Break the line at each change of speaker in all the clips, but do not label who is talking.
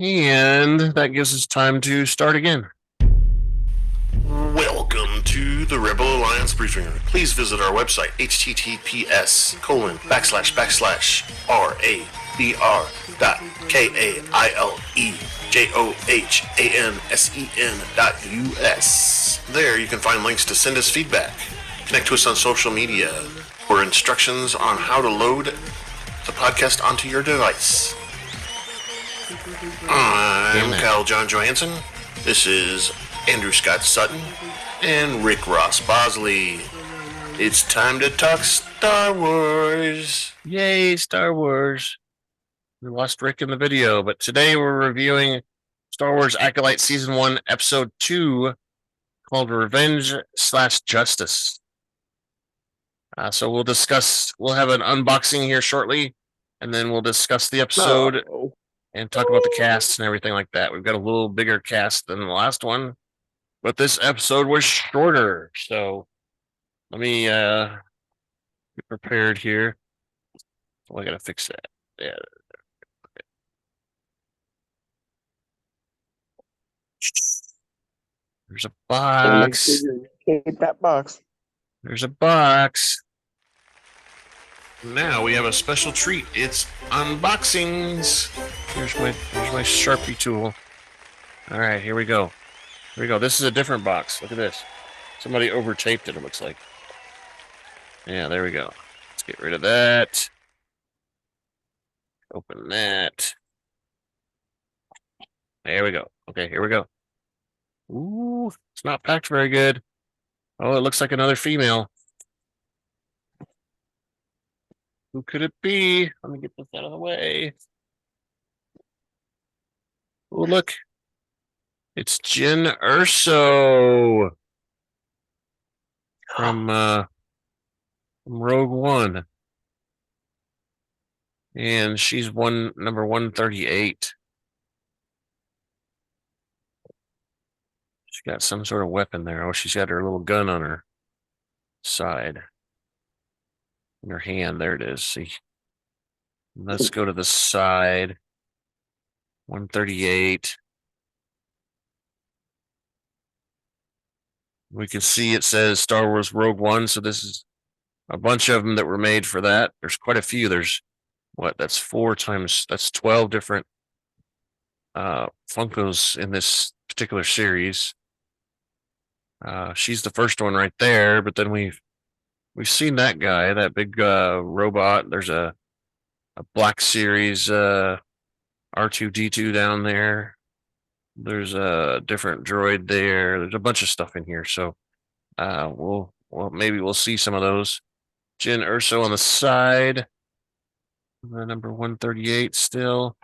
And that gives us time to start again.
Welcome to the Rebel Alliance Briefing Room. Please visit our website, https://RABR.KAILEJOHANSEN.US. There you can find links to send us feedback, connect to us on social media, or instructions on how to load the podcast onto your device. I'm Kyle John Johansson. This is Andrew Scott Sutton and Rick Ross Bosley. It's time to talk Star Wars.
Yay, Star Wars. We lost Rick in the video, but today we're reviewing Star Wars Acolyte Season 1, Episode 2, called Revenge/Justice. So we'll have an unboxing here shortly, and then we'll discuss the episode and talk about the casts and everything like that. We've got a little bigger cast than the last one, but this episode was shorter. So let me get prepared here. Oh, I gotta fix that. Yeah. Okay. There's a box.
Hate that box.
There's a box. Now we have a special treat. It's unboxings. Here's my Sharpie tool. All right, here we go. Here we go. This is a different box. Look at this. Somebody over-taped it, it looks like. Yeah, there we go. Let's get rid of that. Open that. There we go. Okay, here we go. Ooh, it's not packed very good. Oh, it looks like another female. Who could it be? Let me get this out of the way. Oh, look. It's Jyn Erso from Rogue One. And she's number 138. She's got some sort of weapon there. Oh, she's got her little gun on her side. In her hand, there it is. See, let's go to the side. 138. We can see it says Star Wars Rogue One, so this is a bunch of them that were made for that. There's quite a few. There's that's 12 different Funkos in this particular series. She's the first one right there, but then we've seen that guy, that big robot. There's a Black Series R2-D2 down there. There's a different droid there. There's a bunch of stuff in here. So maybe we'll see some of those. Jyn Erso on the side. Number 138 still.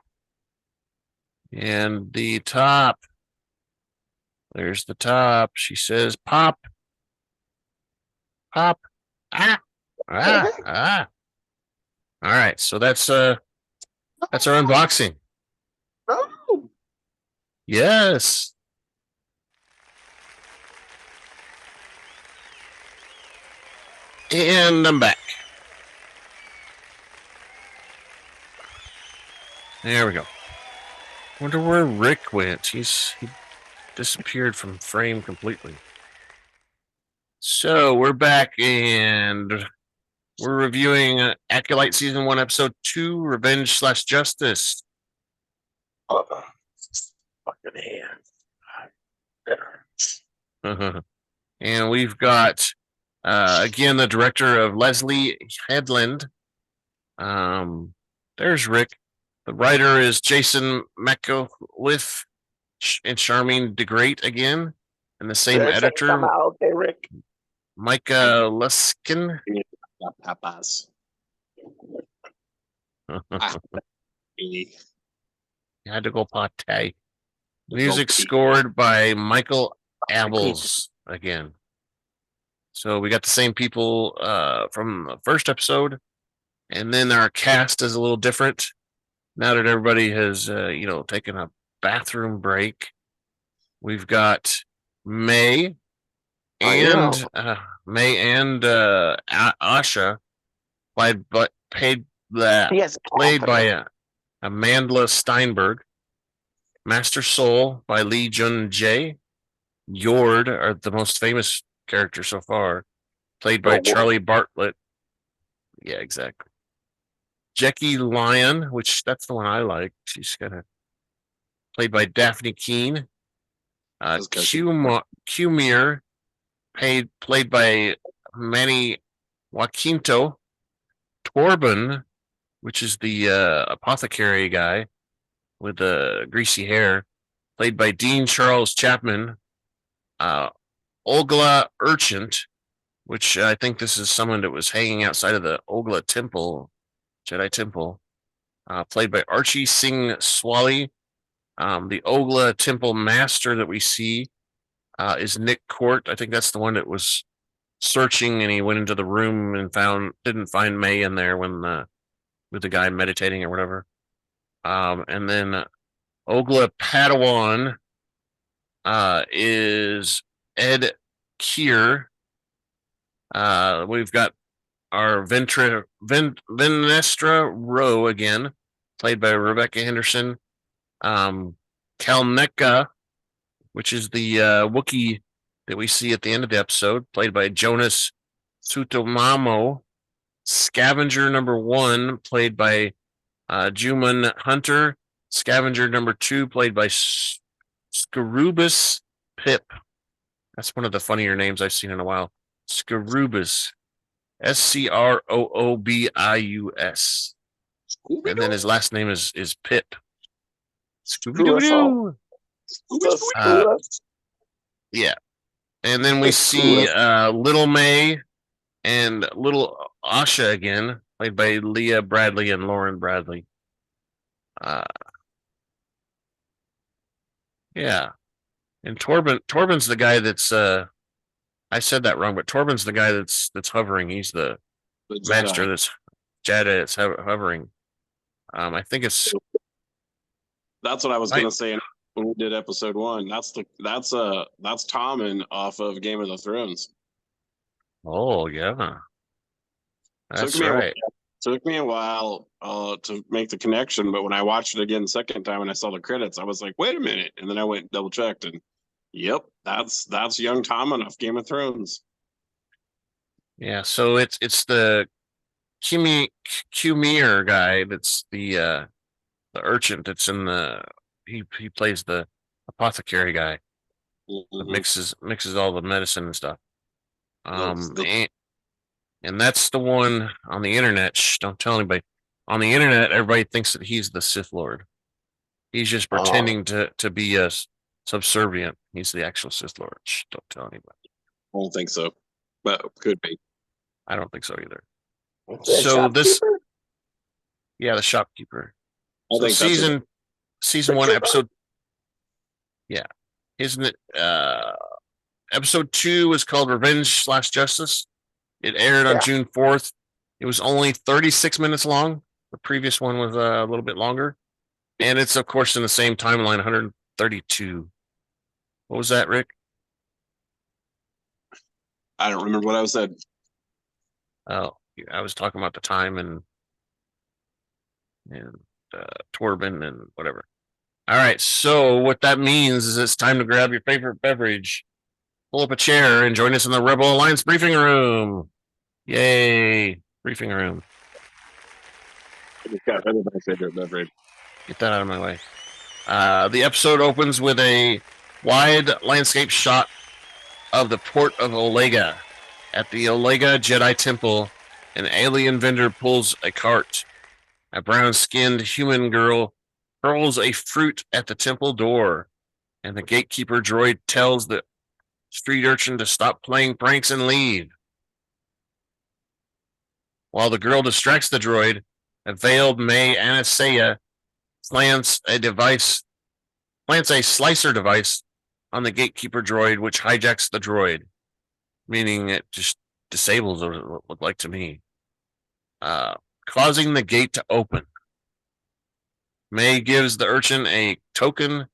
And the top. There's the top. She says, "Pop. Pop. Ah. Ah. Ah." All right. So that's our unboxing.
Oh.
Yes. And I'm back. There we go. Wonder where Rick went. He disappeared from frame completely. So we're back and we're reviewing Acolyte Season 1, Episode 2, Revenge/Justice.
Fucking hand.
And we've got, again, the director of Leslye, Headland. There's Rick. The writer is Jason Micallef and Charmaine Degrate again. And the same editor,
okay, Rick.
Miikka Leskinen.
Papas.
You had to go pate. Music scored by Michael Abels again. So we got the same people from the first episode, and then our cast is a little different. Now that everybody has taken a bathroom break, we've got May and Osha played by Amandala Stenberg. Master Soul by Jung-Jae. Yord are the most famous character so far, played by Charlie Bartlett. Yeah, exactly. Jecki Lion, which that's the one I like. She's kind of played by Dafne Keen. Qimir, played by Manny Jacinto. Torbin, which is the apothecary guy with the greasy hair, played by Dean Charles Chapman. Ogla Urchin, which I think this is someone that was hanging outside of the Ogla Temple, Jedi Temple, played by Archie Singh Swali. The Ogla Temple Master that we see is Nick Court. I think that's the one that was searching, and he went into the room and didn't find May in there with the guy meditating or whatever. And then Ogla Padawan is Ed Keir. We've got our Venestra Rowe again, played by Rebecca Henderson. Kalneka, which is the Wookiee that we see at the end of the episode, played by Jonas Sutomamo. Scavenger number 1, played by Juman Hunter. Scavenger number 2, played by Scroobius Pip. That's one of the funnier names I've seen in a while. Scroobius. Scroobius. And then his last name is Pip. Scooby-Doo. Yeah. And then we see Little May and Little Osha again, played by Leah Bradley and Lauren Bradley. Yeah. And Torbin's the guy that's I said that wrong, but Torbin's the guy that's hovering. He's the master that's Jedi that's hovering. I think it's
That's what I was gonna say when we did episode 1. That's Tommen off of Game of the Thrones.
Oh yeah. That's right.
Took me a while to make the connection, but when I watched it again the second time and I saw the credits, I was like, wait a minute. And then I went and double checked, and yep, that's young Tommen off Game of Thrones.
Yeah, so it's the Qimir guy that's the urchin that's in he plays the apothecary guy that mixes all the medicine and stuff. And that's the one on the internet. Shh, don't tell anybody. On the internet, everybody thinks that he's the Sith Lord. He's just pretending to be subservient. He's the actual Sith Lord. Shh, don't tell anybody.
I don't think so, but could be.
I don't think so either. So this, yeah, the shopkeeper.
I think
season 1 episode. Yeah, isn't it? Episode 2 was called Revenge/Justice. It aired on June 4th. It was only 36 minutes long. The previous one was a little bit longer. And it's, of course, in the same timeline, 132. What was that, Rick?
I don't remember what I said.
Oh, I was talking about the time and Torbin and whatever. All right, so what that means is it's time to grab your favorite beverage, pull up a chair, and join us in the Rebel Alliance briefing room. Yay, briefing room.
I just got rid of my favorite beverage.
Get that out of my way. The episode opens with a wide landscape shot of the port of Olega. At the Olega Jedi Temple, an alien vendor pulls a cart. A brown-skinned human girl hurls a fruit at the temple door, and the gatekeeper droid tells the street urchin to stop playing pranks and leave. While the girl distracts the droid, a veiled May Anastasia plants a slicer device on the gatekeeper droid, which hijacks the droid, meaning it just disables it, looked like to me, causing the gate to open. May gives the urchin a token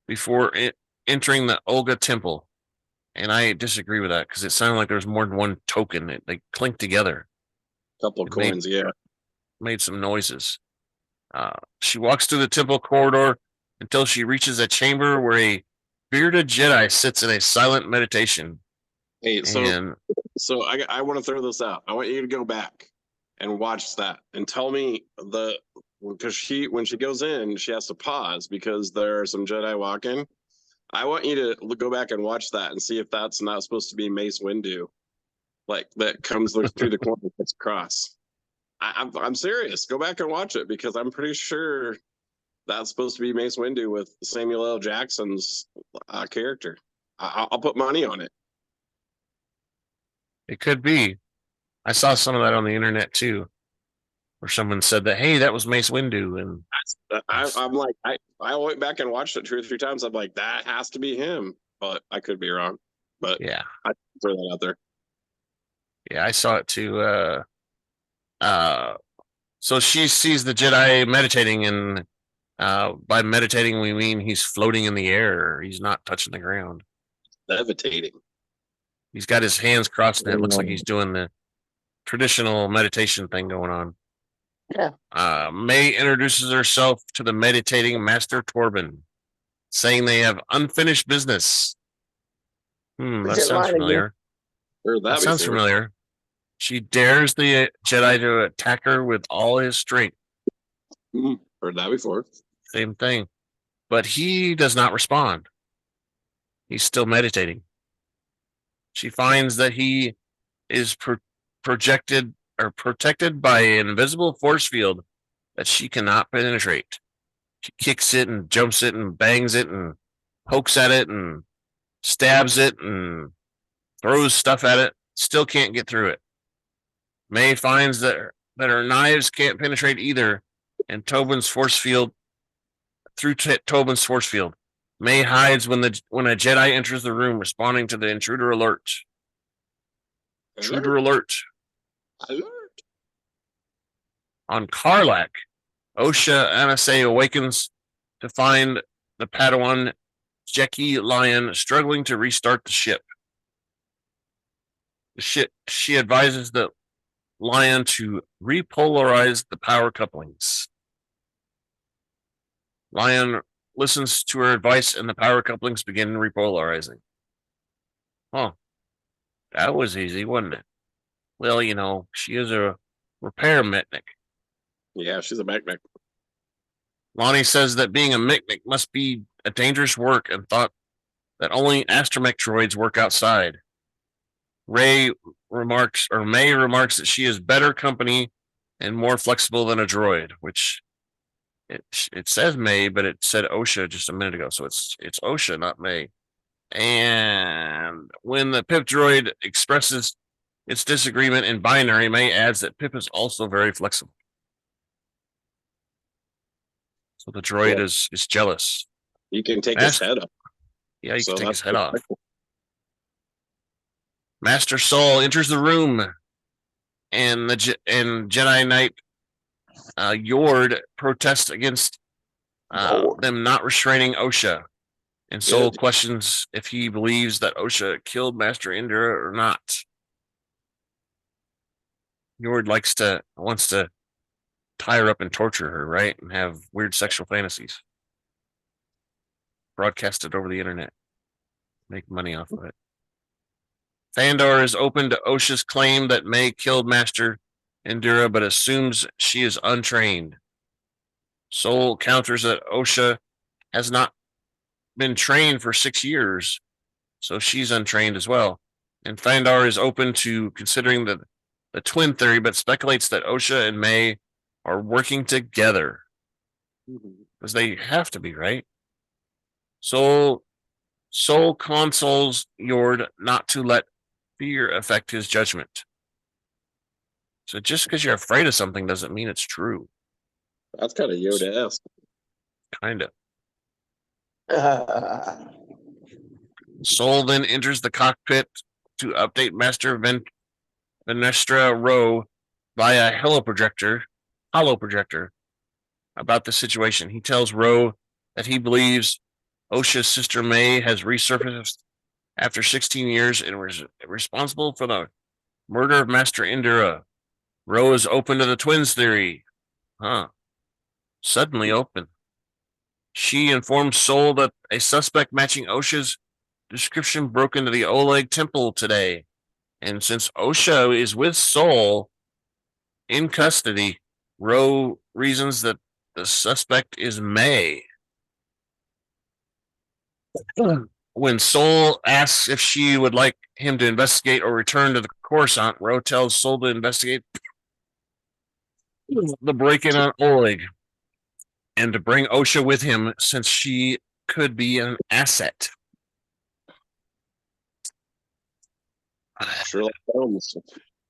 before entering the Olga temple, and I disagree with that because it sounded like there was more than one token. They clinked together.
Couple of coins,
made some noises. She walks through the temple corridor until she reaches a chamber where a bearded Jedi sits in a silent meditation.
Hey,
And
so I want to throw this out. I want you to go back and watch that and tell me because when she goes in, she has to pause because there are some Jedi walking. I want you to go back and watch that and see if that's not supposed to be Mace Windu, like that comes through the corner, that's across. I'm serious. Go back and watch it because I'm pretty sure that's supposed to be Mace Windu with Samuel L. Jackson's character. I'll put money on it.
it could be. I saw some of that on the internet too, where someone said that, hey, that was Mace Windu. And
I'm like, I went back and watched it 2 or 3 times. I'm like, that has to be him, but I could be wrong. But
yeah,
I throw that out there.
yeah, I saw it too. So she sees the Jedi meditating, and by meditating we mean he's floating in the air. He's not touching the ground.
Levitating.
He's got his hands crossed, and it looks like he's doing the traditional meditation thing going on.
Yeah.
May introduces herself to the meditating Master Torbin, saying they have unfinished business. That sounds familiar. That sounds familiar. She dares the Jedi to attack her with all his strength.
Heard that before.
Same thing. But he does not respond. He's still meditating. She finds that he is protected by an invisible force field that she cannot penetrate. She kicks it and jumps it and bangs it and pokes at it and stabs it and throws stuff at it. Still can't get through it. May finds that her knives can't penetrate either, and Tobin's force field. May hides when a Jedi enters the room, responding to the intruder alert. Intruder alert. On Karlak, Osha Anase awakens to find the Padawan Jecki Lion struggling to restart the ship. She advises the Lion to repolarize the power couplings. Lion listens to her advice, and the power couplings begin repolarizing. Huh. That was easy, wasn't it? Well, she is a repair Mitnick.
Yeah, she's a Mitnick.
Lonnie says that being a Mitnick must be a dangerous work and thought that only astromech droids work outside. May remarks that she is better company and more flexible than a droid, which it says May, but it said Osha just a minute ago, so it's Osha, not May. And when the Pip droid expresses its disagreement in binary, May adds that Pip is also very flexible. So the droid is jealous.
You can take his head off.
Yeah, you can take his head off. Master Soul enters the room, and Jedi Knight Yord protests against them not restraining Osha. And Soul questions if he believes that Osha killed Master Indra or not. Yord wants to tie her up and torture her, right? And have weird sexual fantasies. Broadcast it over the internet. Make money off of it. Fandar is open to Osha's claim that May killed Master Indira, but assumes she is untrained. Soul counters that Osha has not been trained for 6 years, so she's untrained as well. And Fandar is open to considering the twin theory, but speculates that Osha and May are working together. Because they have to be, right? Soul consoles Yord not to let fear affect his judgment. So just because you're afraid of something doesn't mean it's true.
That's kind of Yoda-esque.
Kind of. Soul then enters the cockpit to update Master Venestra Rowe via holoprojector about the situation. He tells Rowe that he believes Osha's sister May has resurfaced after 16 years and was responsible for the murder of Master Indira. Rowe is open to the twins theory. Suddenly open. She informed Soul that a suspect matching Osha's description broke into the Oleg temple today. And since Osha is with Soul in custody, Rowe reasons that the suspect is May. When Soul asks if she would like him to investigate or return to the Coruscant, Rowe tells Soul to investigate the break-in on Oleg and to bring Osha with him since she could be an asset.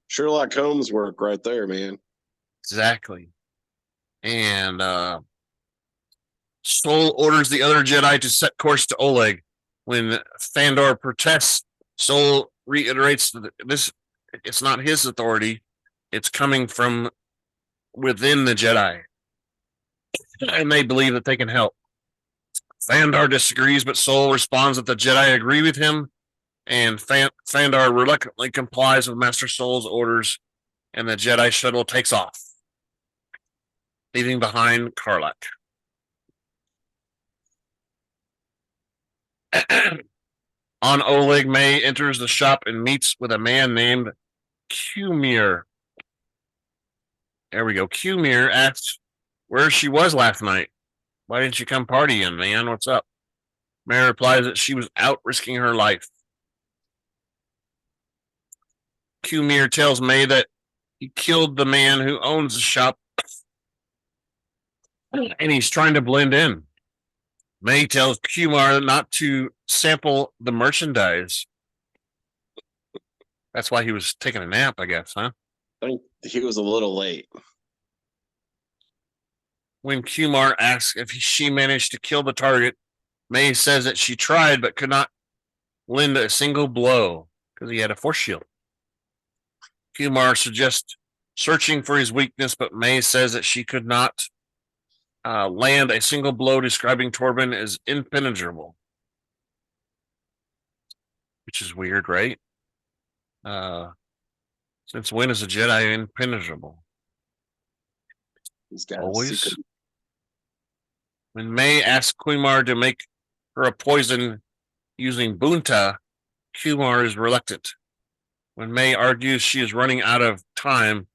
Sherlock Holmes work right there, man.
Exactly. And Soul orders the other Jedi to set course to Oleg. When Fandar protests, Soul reiterates that it's not his authority. It's coming from within the Jedi. And they believe that they can help. Fandar disagrees, but Soul responds that the Jedi agree with him, and Fandar reluctantly complies with Master Soul's orders, and the Jedi shuttle takes off, leaving behind Karlak. On Oleg, May enters the shop and meets with a man named Qimir. There we go. Qimir asks where she was last night. Why didn't you come partying, man? What's up? May replies that she was out risking her life. Qimir tells May that he killed the man who owns the shop and he's trying to blend in. May tells Qimir not to sample the merchandise. That's why he was taking a nap, I guess, huh?
I think he was a little late.
When Qimir asks if she managed to kill the target, May says that she tried but could not lend a single blow because he had a force shield. Qimir suggests searching for his weakness, but May says that she could not land a single blow, describing Torbin as impenetrable. Which is weird, right? Since when is a Jedi impenetrable?
He's got
Always. When May asks Qimir to make her a poison using Bunta, Qimir is reluctant. When May argues she is running out of time,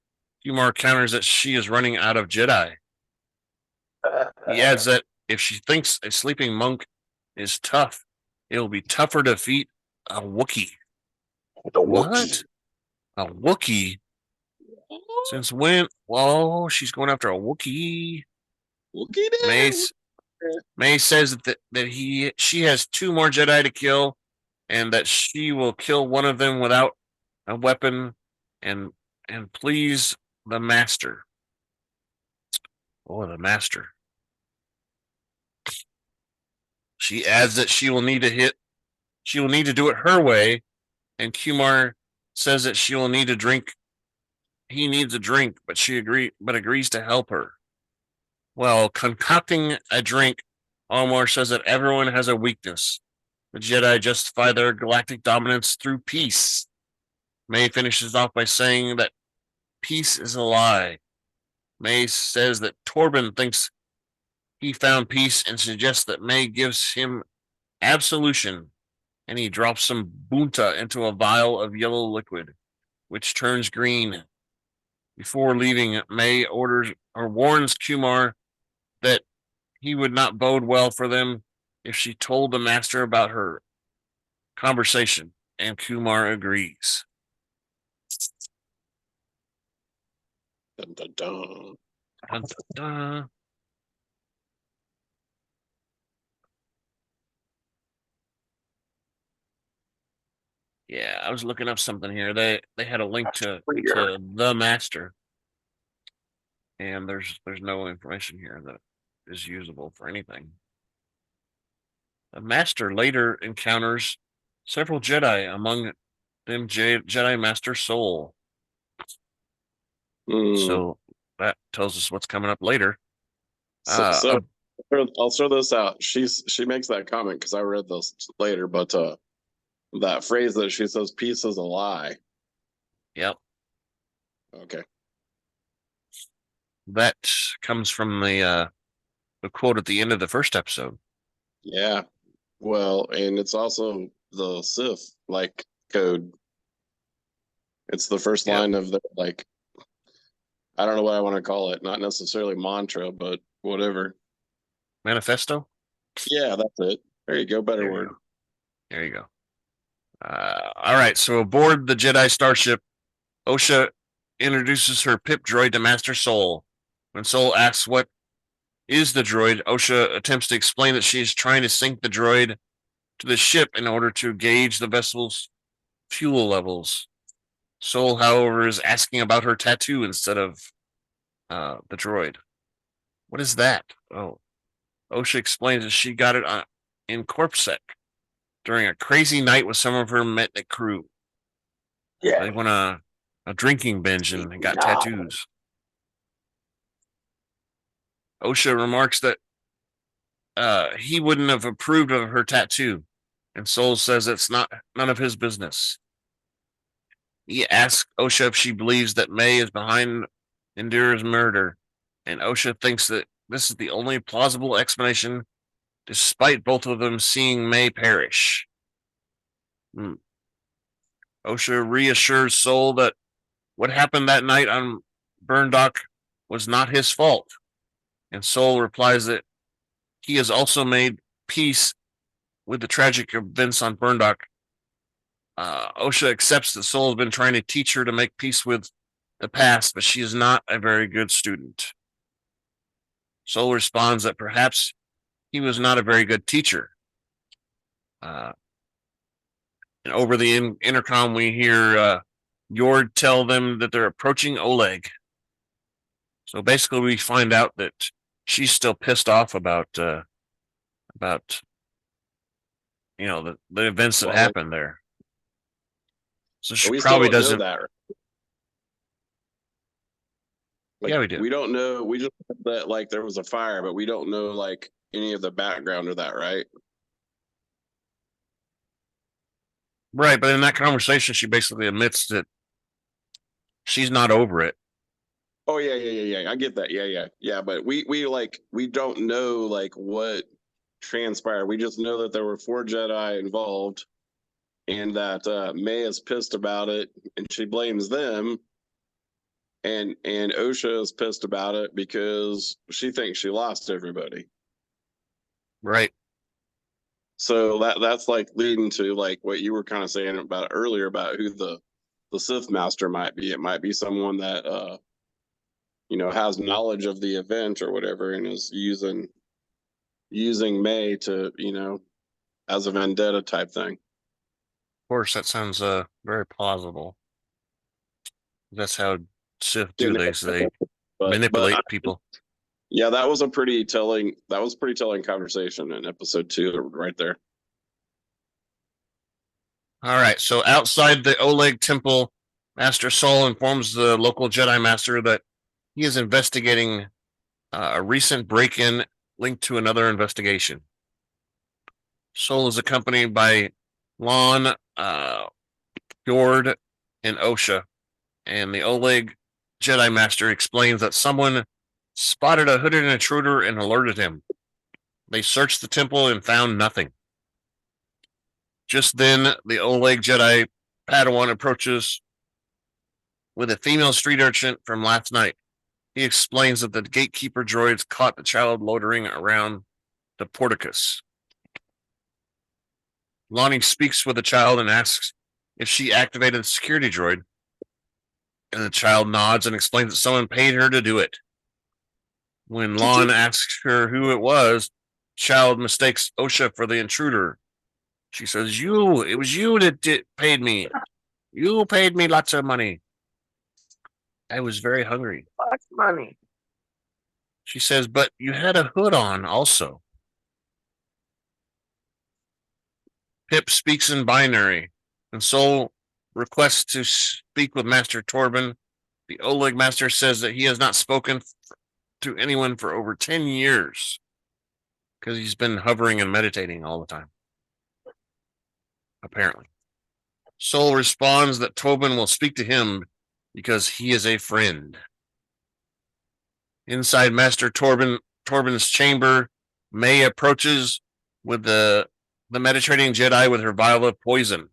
Qimir counters that she is running out of Jedi. He adds that if she thinks a sleeping monk is tough, it will be tougher to defeat a Wookiee. What? A Wookiee? Since when? Whoa, she's going after a Wookiee. May says that she has two more Jedi to kill, and that she will kill one of them without a weapon, and please the Master. Oh, the Master. She adds that she will need to do it her way, and Qimir says that she will need to drink. He needs a drink, but agrees to help her. While concocting a drink, Almar says that everyone has a weakness. The Jedi justify their galactic dominance through peace. May finishes off by saying that peace is a lie. May says that Torbin thinks he found peace and suggests that May gives him absolution, and he drops some bunta into a vial of yellow liquid, which turns green. Before leaving, May orders or warns Qimir that he would not bode well for them if she told the Master about her conversation, and Qimir agrees.
Dun, dun, dun.
Dun, dun, dun. Yeah, I was looking up something here. They had a link to the Master, and there's no information here that is usable for anything. The Master later encounters several Jedi, among them Jedi Master Soul. So that tells us what's coming up later.
So I'll throw this out. She makes that comment because I read this later, but that phrase that she says, "Peace is a lie."
Yep.
Okay.
That comes from the the quote at the end of the first episode.
Yeah. Well, and it's also the Sith like code. It's the first line of the like. I don't know what I want to call it. Not necessarily mantra, but whatever.
Manifesto?
Yeah, that's it. There you go. Better
There you
word.
go. There you go. All right. So aboard the Jedi starship, Osha introduces her Pip droid to Master Soul. When Soul asks what is the droid, Osha attempts to explain that she is trying to sync the droid to the ship in order to gauge the vessel's fuel levels. Soul, however, is asking about her tattoo instead of the droid. What is that? Oh, Osha explains that she got it in Corpsec during a crazy night with some of her Metnik crew.
Yeah.
They went on a drinking binge and got tattoos. Osha remarks that he wouldn't have approved of her tattoo, and Soul says it's none of his business. He asks Osha if she believes that May is behind Indira's murder, and Osha thinks that this is the only plausible explanation, despite both of them seeing May perish. Osha reassures Soul that what happened that night on Burndock was not his fault, and Soul replies that he has also made peace with the tragic events on Burndock. Osha accepts that Soul has been trying to teach her to make peace with the past, but she is not a very good student. Soul responds that perhaps he was not a very good teacher. And over the intercom, we hear Yord tell them that they're approaching Oleg. So basically, we find out that she's still pissed off about the events that happened there. So she probably doesn't
know that. Right? Like,
yeah, we do.
We don't know. We just know that like there was a fire, but we don't know like any of the background of that, right?
Right, but in that conversation, she basically admits that she's not over it.
Oh yeah. I get that. Yeah. But we don't know like what transpired. We just know that there were 4 Jedi involved, and that May is pissed about it, and she blames them. And Osha is pissed about it because she thinks she lost everybody.
Right.
So that's like leading to like what you were kind of saying about earlier about who the Sith Master might be. It might be someone that has knowledge of the event or whatever, and is using May to as a vendetta type thing.
Of course, that sounds very plausible. That's how Sith do things. They manipulate people.
Yeah, that was pretty telling conversation in episode 2 right there.
All right, so outside the Oleg temple, Master Soul informs the local Jedi Master that he is investigating a recent break-in linked to another investigation. Soul is accompanied by Lon, Yord, and Osha, and the Oleg Jedi Master explains that someone spotted a hooded intruder and alerted him. They searched the temple and found nothing. Just then, the Oleg Jedi Padawan approaches with a female street urchin from last night. He explains that the gatekeeper droids caught the child loitering around the porticus. Lonnie speaks with the child and asks if she activated the security droid, and the child nods and explains that someone paid her to do it. When Lon asks her who it was, child mistakes Osha for the intruder. She says, it was you that paid me. You paid me lots of money. I was very hungry.
Lots of money.
She says, but you had a hood on also. Pip speaks in binary, and Soul requests to speak with Master Torbin. The Oleg Master says that he has not spoken to anyone for over 10 years because he's been hovering and meditating all the time. Apparently. Soul responds that Torbin will speak to him because he is a friend. Inside, Master Torbin Torbin's chamber, May approaches with the meditating Jedi with her vial of poison.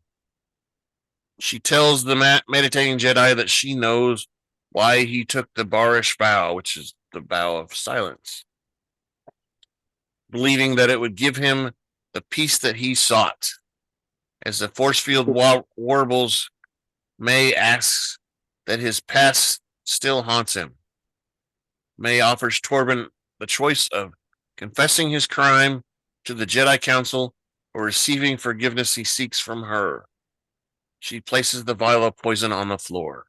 She tells the meditating Jedi that she knows why he took the Barish vow, which is the vow of silence, believing that it would give him the peace that he sought. As the force field warbles, May asks that his past still haunts him. May offers Torbin the choice of confessing his crime to the Jedi Council or receiving forgiveness he seeks from her. She places the vial of poison on the floor.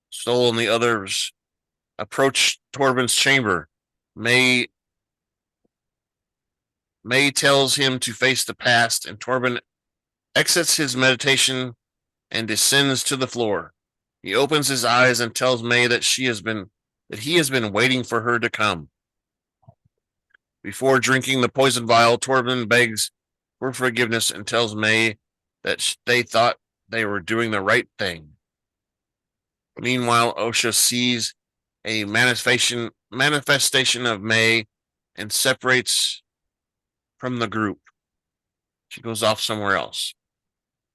Sol and the others approach Torbin's chamber. May tells him to face the past, and Torbin exits his meditation and descends to the floor. He opens his eyes and tells May that he has been waiting for her to come. Before drinking the poison vial, Torbin begs for forgiveness and tells May that they thought they were doing the right thing. Meanwhile, Osha sees a manifestation of May and separates from the group. She goes off somewhere else.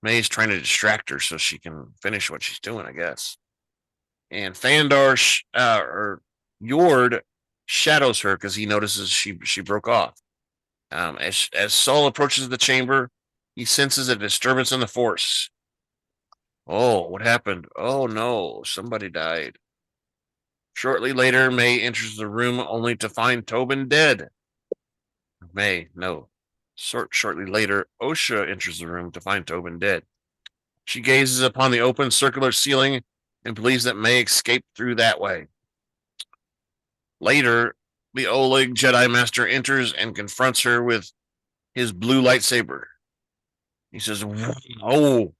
May's trying to distract her so she can finish what she's doing, I guess. And Fandar or Yord shadows her because he notices she broke off. As Sol approaches the chamber, he senses a disturbance in the force. Oh, what happened? Oh no, somebody died. Shortly later, May enters the room only to find Torbin dead. Shortly later, Osha enters the room to find Torbin dead. She gazes upon the open circular ceiling and believes that May escaped through that way. Later, the Oleg Jedi Master enters and confronts her with his blue lightsaber. He says, "Oh,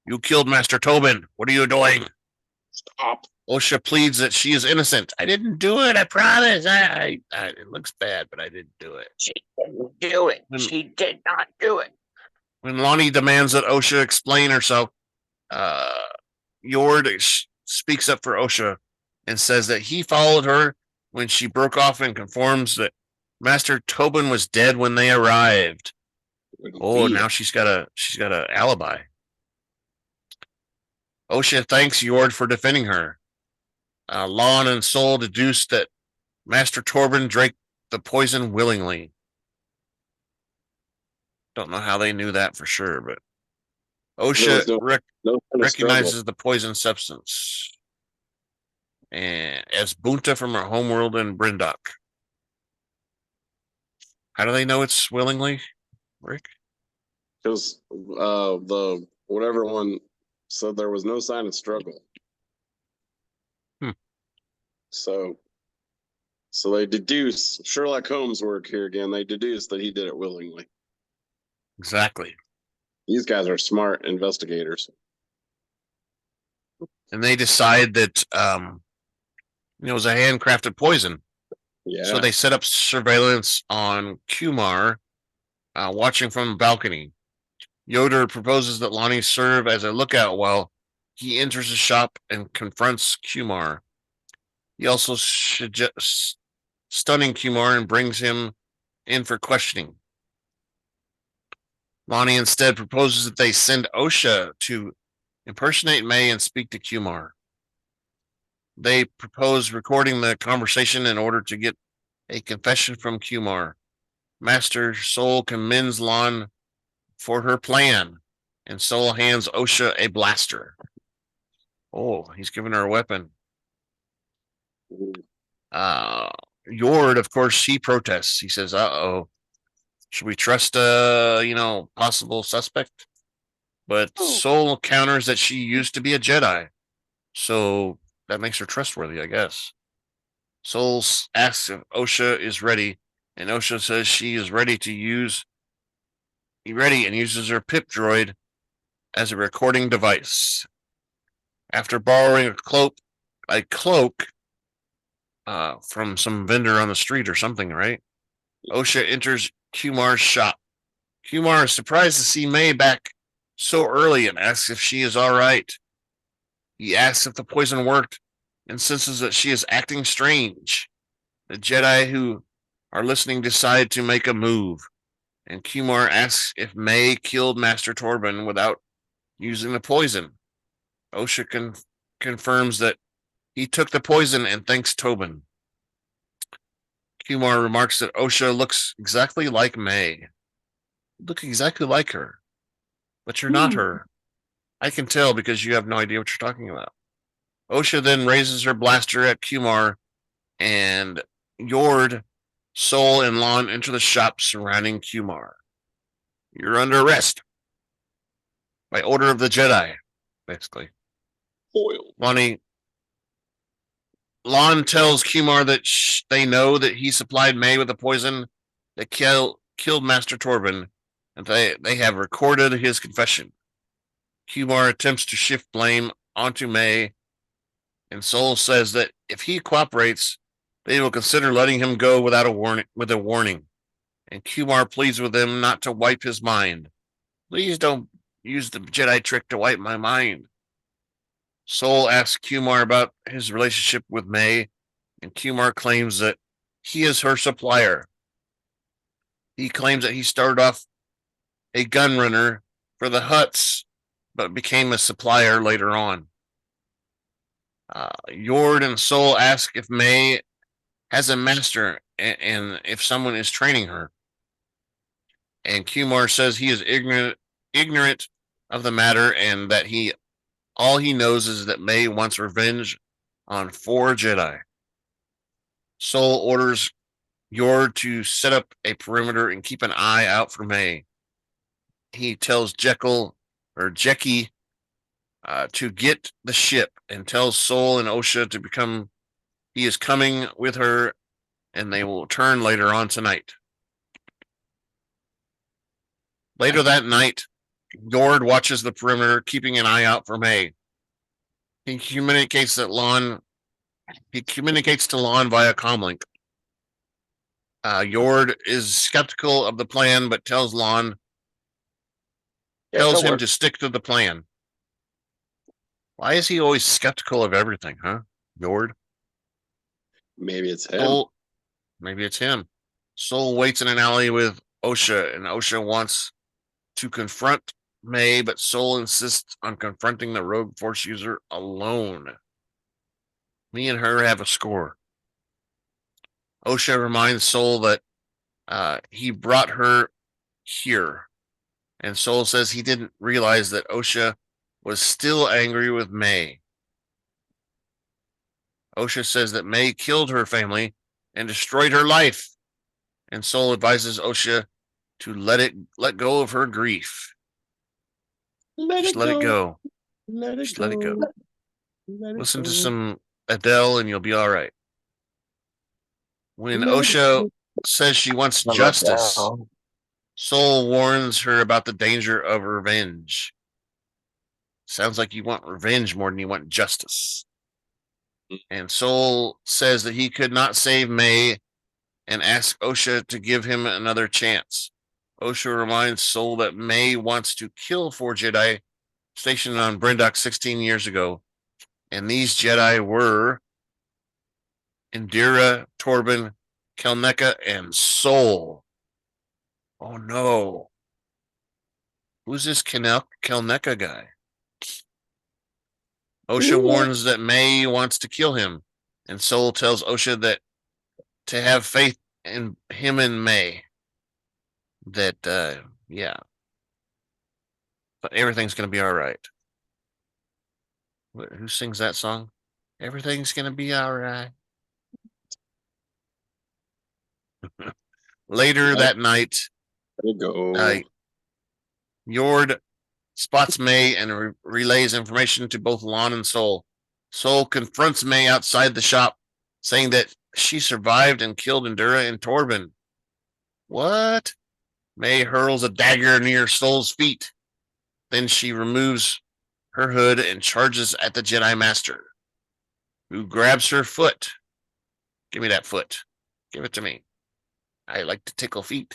you killed Master Torbin. What are you doing?"
Stop.
Osha pleads that she is innocent. I didn't do it. I promise. It looks bad, but I didn't do it.
She didn't do it. She did not do it.
When Lonnie demands that Osha explain herself, Yord speaks up for Osha and says that he followed her when she broke off and confirms that Master Torbin was dead when they arrived. Oh, now she's got a alibi. Osha thanks Yord for defending her. Lon and Sol deduce that Master Torbin drank the poison willingly. Don't know how they knew that for sure, but Osha recognizes the poison substance and as Bunta from her homeworld in Brindok. How do they know it's willingly, Rick?
Because the whatever one said there was no sign of struggle. So they deduce Sherlock Holmes work here again. They deduce that he did it willingly.
Exactly.
These guys are smart investigators.
And they decide that it was a handcrafted poison.
Yeah.
So they set up surveillance on Qimir, watching from the balcony. Yoder proposes that Lonnie serve as a lookout while he enters the shop and confronts Qimir. He also suggests stunning Qimir and brings him in for questioning. Lonnie instead proposes that they send Osha to impersonate May and speak to Qimir. They propose recording the conversation in order to get a confession from Qimir. Master Sol commends Lon for her plan, and Sol hands Osha a blaster. Oh, he's giving her a weapon. Yord, of course, he protests. He says, "Uh-oh, should we trust possible suspect?" But Sol counters that she used to be a Jedi, so that makes her trustworthy, I guess. Sol asks if Osha is ready, and Osha says she is ready and uses her pip droid as a recording device. After borrowing a cloak from some vendor on the street or something, right? Osha enters Qimir's shop. Qimir is surprised to see May back so early and asks if she is all right. He asks if the poison worked and senses that she is acting strange. The Jedi who are listening decide to make a move, and Qimir asks if May killed Master Torbin without using the poison. Osha confirms that he took the poison and thanks Torbin. Qimir remarks that Osha looks exactly like May. You look exactly like her, but you're not her. I can tell because you have no idea what you're talking about. Osha then raises her blaster at Qimir, and Yord, Sol, and Lon enter the shop surrounding Qimir. You're under arrest by order of the Jedi, basically.
Foil.
Lon tells Qimir that they know that he supplied May with the poison that killed Master Torbin, and they have recorded his confession. Qimir attempts to shift blame onto May, and Sol says that if he cooperates, they will consider letting him go without a warning. And Qimir pleads with them not to wipe his mind. Please don't use the Jedi trick to wipe my mind. Sol asks Qimir about his relationship with May, and Qimir claims that he is her supplier. He claims that he started off a gun runner for the Hutts, but became a supplier later on. Yord and Sol ask if May has a master and if someone is training her. And Qimir says he is ignorant of the matter and that all he knows is that May wants revenge on 4 Jedi. Sol orders Yord to set up a perimeter and keep an eye out for May. He tells Jecki to get the ship and tells Sol and Osha he is coming with her and they will return later on tonight. Later that night, Yord watches the perimeter, keeping an eye out for May. He communicates to Lon via comlink. Yord is skeptical of the plan, but tells him to stick to the plan. Why is he always skeptical of everything, huh? Yord?
Maybe it's him.
Maybe it's him. Sol waits in an alley with Osha, and Osha wants to confront May, but Sol insists on confronting the rogue force user alone. Me and her have a score. Osha reminds Sol that he brought her here, and Sol says he didn't realize that Osha was still angry with May. Osha says that May killed her family and destroyed her life, and Sol advises Osha to let go of her grief. Just let it go. Just let it go. Listen to some Adele and you'll be all right. When Osha says she wants justice, Sol warns her about the danger of revenge. Sounds like you want revenge more than you want justice. And Sol says that he could not save May and asks Osha to give him another chance. Osha reminds Sol that May wants to kill 4 Jedi stationed on Bryndock 16 years ago, and these Jedi were Indira, Torbin, Kelneka, and Sol. Oh no. Who's this Kelneka guy? Osha warns that May wants to kill him, and Sol tells Osha that to have faith in him and May. That, yeah. But everything's going to be all right. Who sings that song? Everything's going to be all right. Later that night, Yord spots May and relays information to both Lon and Sol. Sol confronts May outside the shop, saying that she survived and killed Indira and Torbin. What? May hurls a dagger near Sol's feet. Then she removes her hood and charges at the Jedi Master, who grabs her foot. Give me that foot. Give it to me. I like to tickle feet.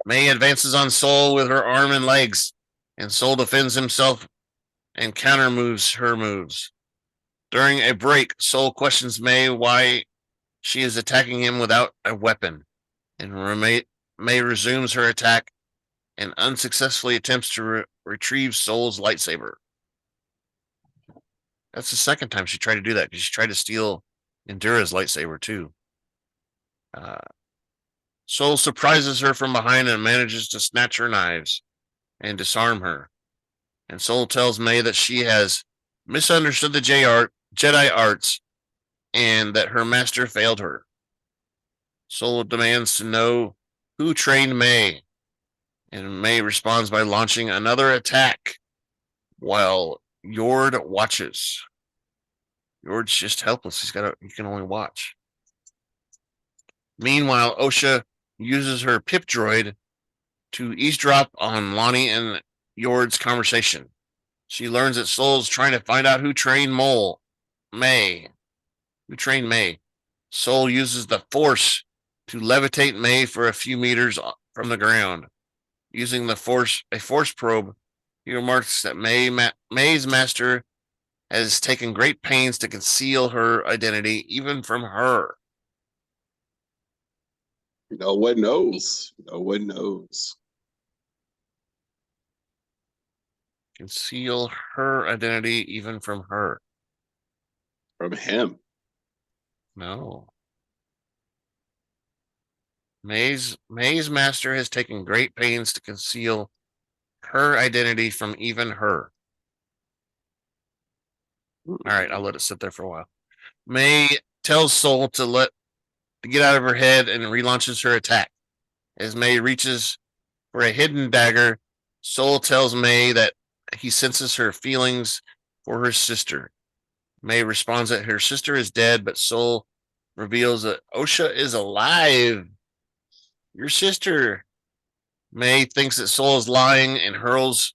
May advances on Sol with her arm and legs, and Sol defends himself and counter moves her moves. During a break, Soul questions May why she is attacking him without a weapon, and May resumes her attack and unsuccessfully attempts to retrieve Soul's lightsaber. That's the second time she tried to do that, because she tried to steal Endura's lightsaber too. Soul surprises her from behind and manages to snatch her knives and disarm her. And Soul tells May that she has misunderstood the Jedi arts and that her master failed her. Soul demands to know who trained May, and May responds by launching another attack while Yord watches. Yord's just helpless. He can only watch. Meanwhile, Osha uses her pip droid to eavesdrop on Lonnie and Yord's conversation. She learns that Soul's trying to find out who trained May. Who trained May? Soul uses the Force to levitate May for a few meters from the ground. Using a force probe, he remarks that May's master has taken great pains to conceal her identity, even from her.
No one knows. No one knows.
Conceal her identity, even from her.
From him.
No. May's master has taken great pains to conceal her identity from even her. All right, I'll let it sit there for a while. May tells Soul to get out of her head and relaunches her attack. As May reaches for a hidden dagger, Soul tells May that he senses her feelings for her sister. May responds that her sister is dead, but Soul reveals that Osha is alive. Your sister. May thinks that Soul is lying and hurls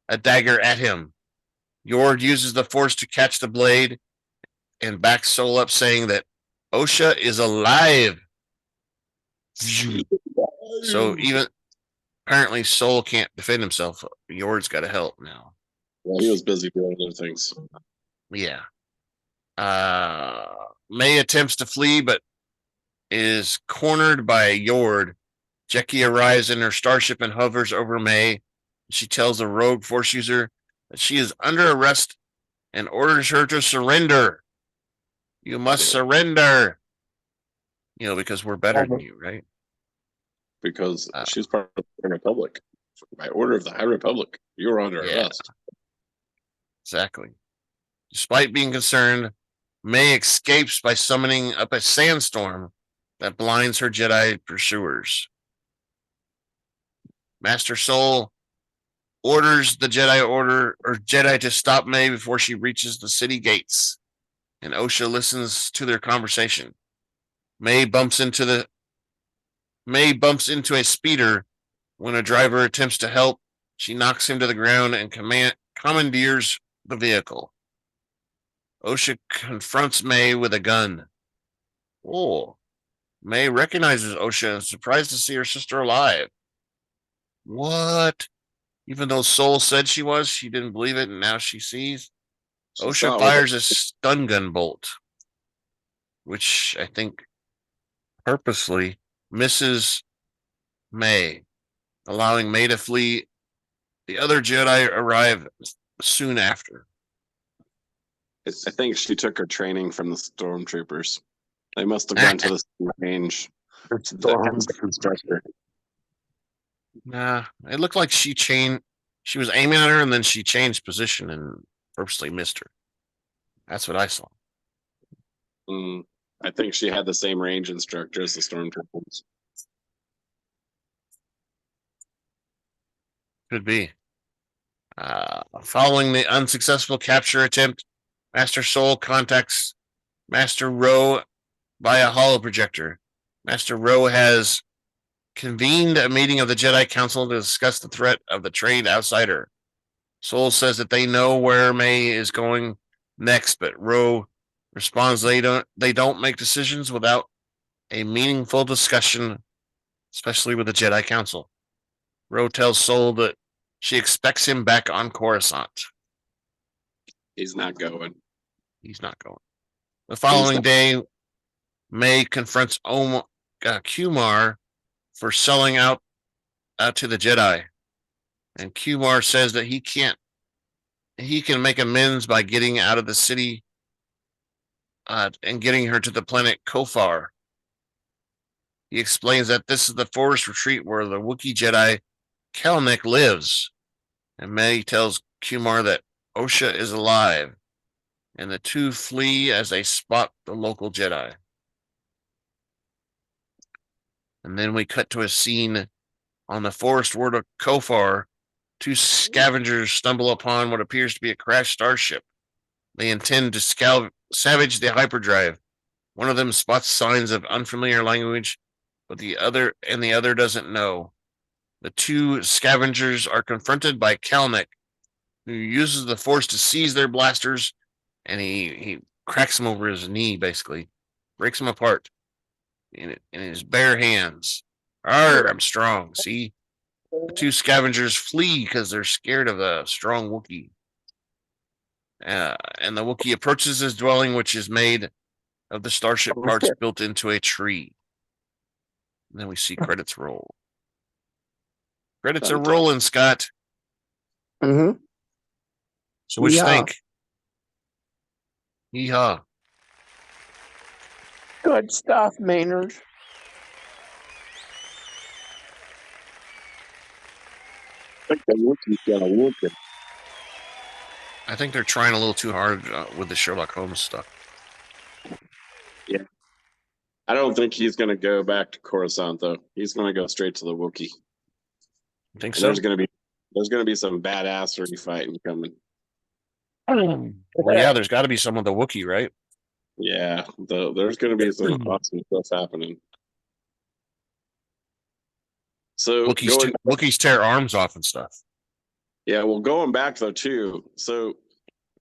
a dagger at him. Yord uses the Force to catch the blade and backs Soul up, saying that Osha is alive. So even apparently Soul can't defend himself. Yord's got to help now.
Well, he was busy doing other things.
Yeah. May attempts to flee, but is cornered by Yord. Jecki arrives in her starship and hovers over May. She tells the rogue Force user that she is under arrest and orders her to surrender. You must surrender. Because we're better than you, right?
Because she's part of the Republic. By order of the High Republic, you're under arrest.
Exactly. Despite being concerned, May escapes by summoning up a sandstorm that blinds her Jedi pursuers. Master Soul orders the Jedi to stop May before she reaches the city gates, and Osha listens to their conversation. May bumps into a speeder. When a driver attempts to help, she knocks him to the ground and commandeers the vehicle. Osha confronts May with a gun. Oh, May recognizes Osha and is surprised to see her sister alive. What? Even though Soul said she was, she didn't believe it, and now she sees. Osha fires a stun gun bolt, which I think purposely misses May, allowing May to flee. The other Jedi arrive soon after.
I think she took her training from the stormtroopers. They must have gone to the range.
Nah, it looked like she was aiming at her and then she changed position and purposely missed her. That's what I saw.
I think she had the same range instructor as the stormtroopers.
Could be. Following the unsuccessful capture attempt, Master Soul contacts Master Rowe via holoprojector. Master Rowe has convened a meeting of the Jedi Council to discuss the threat of the trained outsider. Soul says that they know where May is going next, but Rowe responds they don't make decisions without a meaningful discussion, especially with the Jedi Council. Rowe tells Soul that she expects him back on Coruscant.
He's not going.
He's not going. The following day, May confronts Qimir for selling out to the Jedi. And Qimir says that he can make amends by getting out of the city and getting her to the planet Kofar. He explains that this is the forest retreat where the Wookiee Jedi Kelnick lives. And May tells Qimir that Osha is alive. And the two flee as they spot the local Jedi. And then we cut to a scene on the forest world of Kofar. Two scavengers stumble upon what appears to be a crashed starship. They intend to savage the hyperdrive. One of them spots signs of unfamiliar language, but the other doesn't know. The two scavengers are confronted by Kelnick, who uses the force to seize their blasters, and he cracks them over his knee, basically. Breaks them apart in his bare hands. Arr, I'm strong, see? The two scavengers flee because they're scared of the strong Wookiee. And the Wookiee approaches his dwelling, which is made of the starship parts built into a tree. And then we see credits roll. Credits are rolling, Scott.
Mm-hmm.
So what you think? Yeehaw.
Good stuff, Maynard.
I think the Wookiee's got a Wookiee.
I think they're trying a little too hard with the Sherlock Holmes stuff.
Yeah. I don't think he's going to go back to Coruscant, though. He's going to go straight to the Wookiee.
Think
And
so?
there's going to be some badassery fighting coming.
Well, yeah, there's got to be some of the Wookiee, right?
Yeah, there's going to be some awesome stuff happening. So
Wookiees tear arms off and stuff.
Yeah, well, going back though too. So,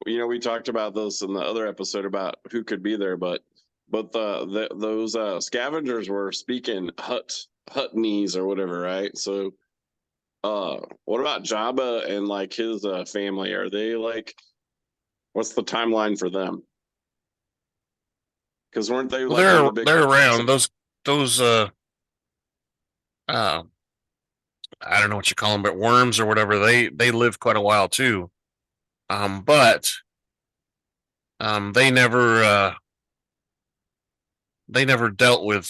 we talked about this in the other episode about who could be there, but those scavengers were speaking Huttonese or whatever, right? So, what about Jabba and like his family? Are they like, what's the timeline for them? Because weren't they?
Well, they're around. Those I don't know what you call them, but worms or whatever. They live quite a while too. But they never dealt with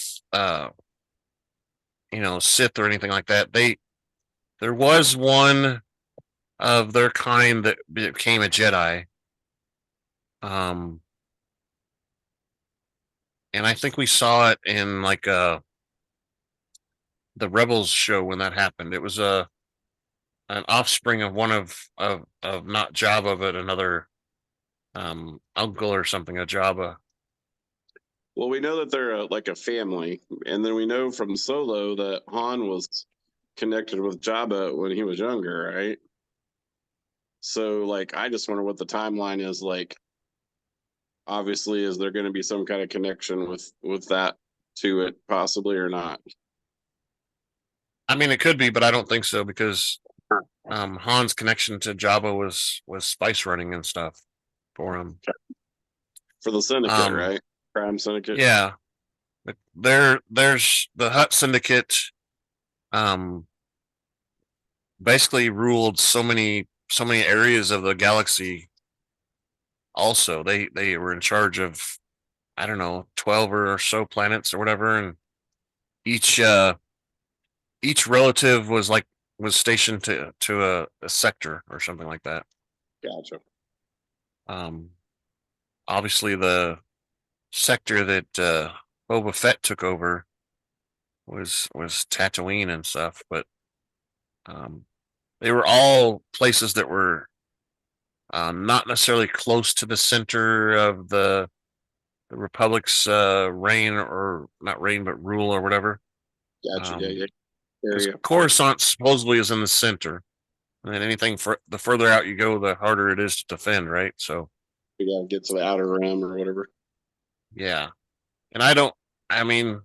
Sith or anything like that. There was one of their kind that became a Jedi. And I think we saw it in like the Rebels show when that happened. It was an offspring of one of not Jabba, but another uncle or something of Jabba.
Well, we know that they're like a family, and then we know from Solo that Han was connected with Jabba when he was younger, right? So, like, I just wonder what the timeline is like. Obviously, is there going to be some kind of connection with that to it, possibly, or not?
I mean, it could be, but I don't think so because Han's connection to Jabba was spice running and stuff for him.
For the Syndicate, right? Crime Syndicate.
Yeah. There's the Hutt Syndicate basically ruled so many areas of the galaxy. Also, they were in charge of, I don't know, 12 or so planets or whatever, and each relative was stationed to a sector or something like that.
Gotcha.
Obviously the sector that Boba Fett took over was Tatooine and stuff, but they were all places that were not necessarily close to the center of the Republic's reign, or not reign, but rule or whatever.
Gotcha.
Coruscant supposedly is in the center, and anything the further out you go, the harder it is to defend, right? So
we gotta get to the outer rim or whatever.
Yeah, and I mean,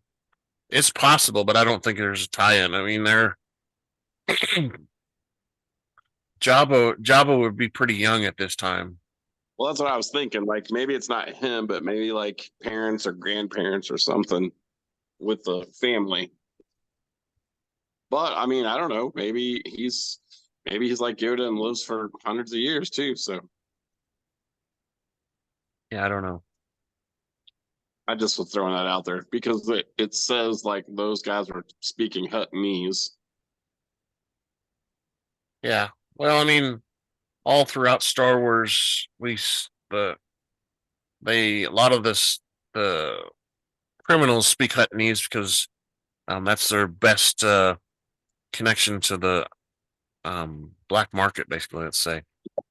it's possible, but I don't think there's a tie-in. I mean, Jabba would be pretty young at this time.
Well, that's what I was thinking. Like maybe it's not him, but maybe like parents or grandparents or something with the family. But I mean, I don't know. Maybe he's like Yoda and lives for hundreds of years too. So
Yeah, I don't know.
I just was throwing that out there because it says like those guys were speaking Huttonese.
Yeah. Well, I mean, all throughout Star Wars, a lot of the criminals speak Huttonese because that's their best connection to the black market, basically. Let's say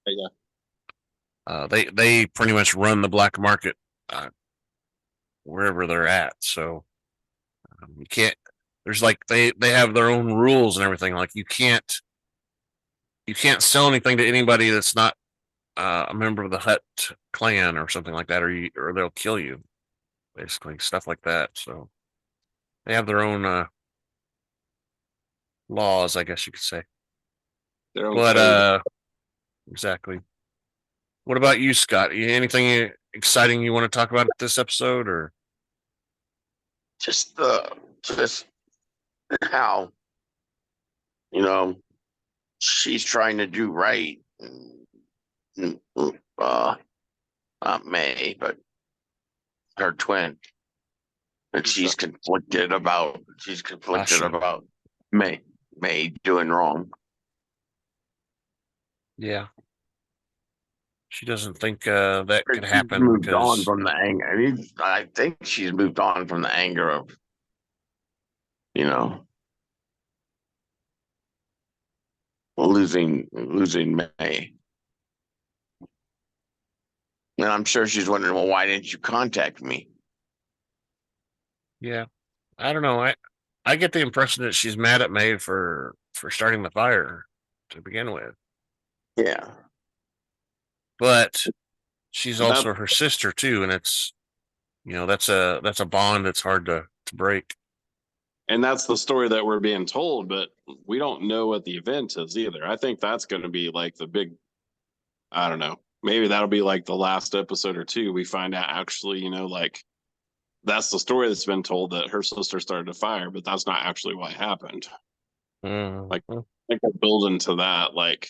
Yeah.
they pretty much run the black market wherever they're at. So you can't. There's like they have their own rules and everything. Like you can't sell anything to anybody that's not a member of the Hut clan or something like that, or they'll kill you. Basically, stuff like that. So they have their own laws, I guess you could say.
Their own
But
code.
exactly. What about you, Scott? Anything exciting you want to talk about this episode, or
Just just how, you know, she's trying to do right. Uh, not May, but her twin. And she's conflicted
Osha?
about May doing wrong.
Yeah, she doesn't think that could
She's
happen
moved on
because
from the anger. I think she's moved on from the anger of, you know, losing May. And I'm sure she's wondering, well, why didn't you contact me?
yeah, I don't know. I get the impression that she's mad at May for starting the fire to begin with,
Yeah.
but she's
That
also her sister too, and that's a bond that's hard to break.
and that's the story that we're being told, but we don't know what the event is either. I think that's going to be like the big. I don't know. Maybe that'll be like the last episode or two. We find out actually, like that's the story that's been told that her sister started a fire, but that's not actually what happened.
Mhm.
Like I think they're building to that. Like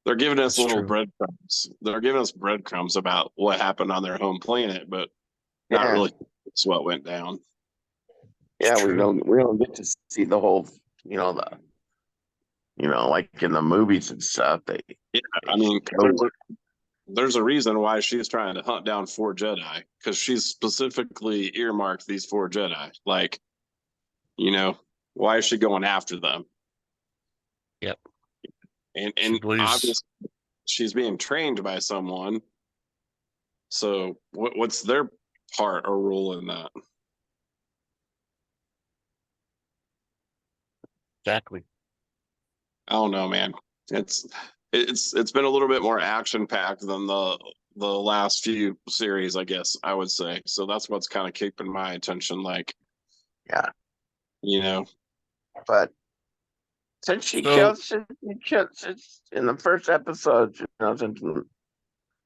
they're giving us
That's
little
true.
breadcrumbs. They're giving us breadcrumbs about what happened on their home planet, but not
Yeah.
really what went down.
Yeah, we
true.
don't get to see the whole, like in the movies and stuff.
Yeah, I mean, there's a reason why she's trying to hunt down 4 Jedi because she's specifically earmarked these 4 Jedi. Like, why is she going after them?
Yep.
And
She believes.
obviously she's being trained by someone. So what's their part or role in that?
Exactly.
I don't know, man. It's been a little bit more action packed than the last few series, I guess I would say. So that's what's kind of keeping my attention. Like,
Yeah.
you know,
But since she
So
since in the first episode, since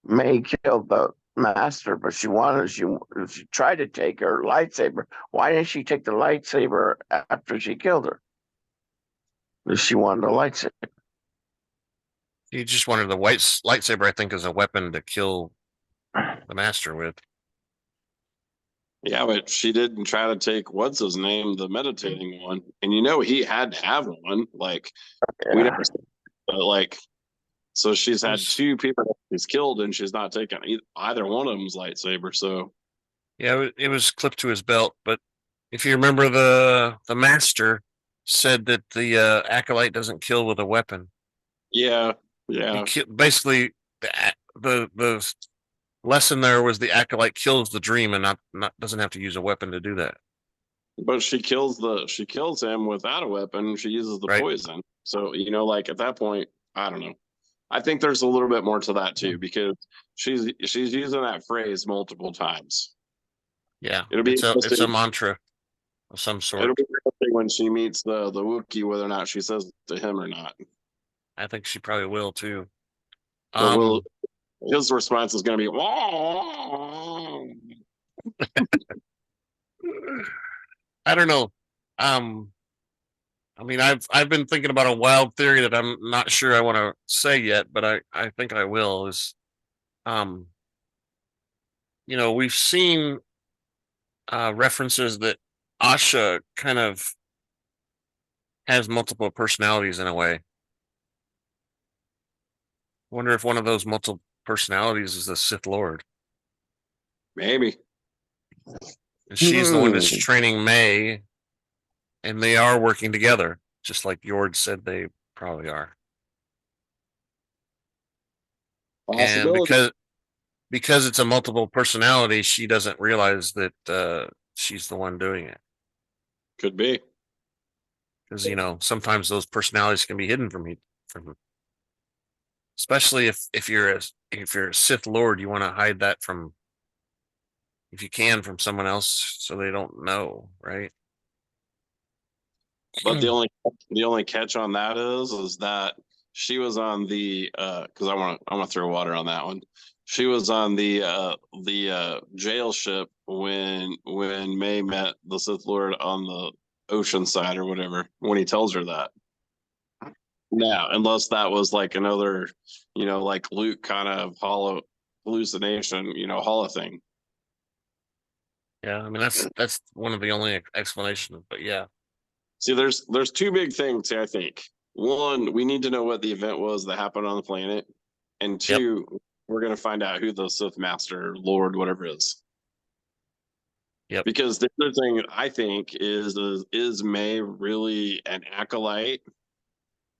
May killed the master, but she tried to take her lightsaber. Why didn't she take the lightsaber after she killed her? Because she wanted a lightsaber.
he just wanted the white lightsaber, I think, as a weapon to kill the master with.
yeah, but she didn't try to take what's his name, the meditating one, and he had to have one. Like we
Yeah.
never, but like, so she's had
Was-
2 people that she's killed, and she's not taking either one of them's lightsaber. So
Yeah, it was clipped to his belt. But if you remember, the master said that the acolyte doesn't kill with a weapon.
yeah,
He
yeah.
basically the lesson there was the acolyte kills the dream and not doesn't have to use a weapon to do that.
But she kills him without a weapon. She uses the
Right.
poison. So like at that point, I don't know. I think there's a little bit more to that too because she's using that phrase multiple times.
Yeah,
It'll be
it's a
interesting.
mantra of some sort.
It'll be interesting when she meets the Wookiee whether or not she says it to him or not.
I think she probably will too.
Or will his response is going to be, "Wah."
I don't know. I mean, I've been thinking about a wild theory that I'm not sure I want to say yet, but I think I will. Is um, we've seen references that Osha kind of has multiple personalities in a way. Wonder if one of those multiple personalities is the Sith Lord,
Maybe.
and she's the one that's training May, and they are working together, just like Yord said they probably are. And
Possibility.
because it's a multiple personality, she doesn't realize that she's the one doing it.
Could be.
Because sometimes those personalities can be hidden from especially if you're a Sith Lord, you want to hide that from, if you can, from someone else so they don't know, right?
But the only catch on that is that she was on the because I want to throw water on that one. She was on the jail ship when May met the Sith Lord on the ocean side or whatever, when he tells her that. Now, unless that was like another, like Luke kind of hollow hallucination, hollow thing.
Yeah, I mean that's one of the only explanations, but yeah.
See, there's two big things here, I think. One, we need to know what the event was that happened on the planet, and
Yep.
two, we're gonna find out who the Sith Master, Lord, whatever is.
Yep.
Because the other thing I think is May really an acolyte,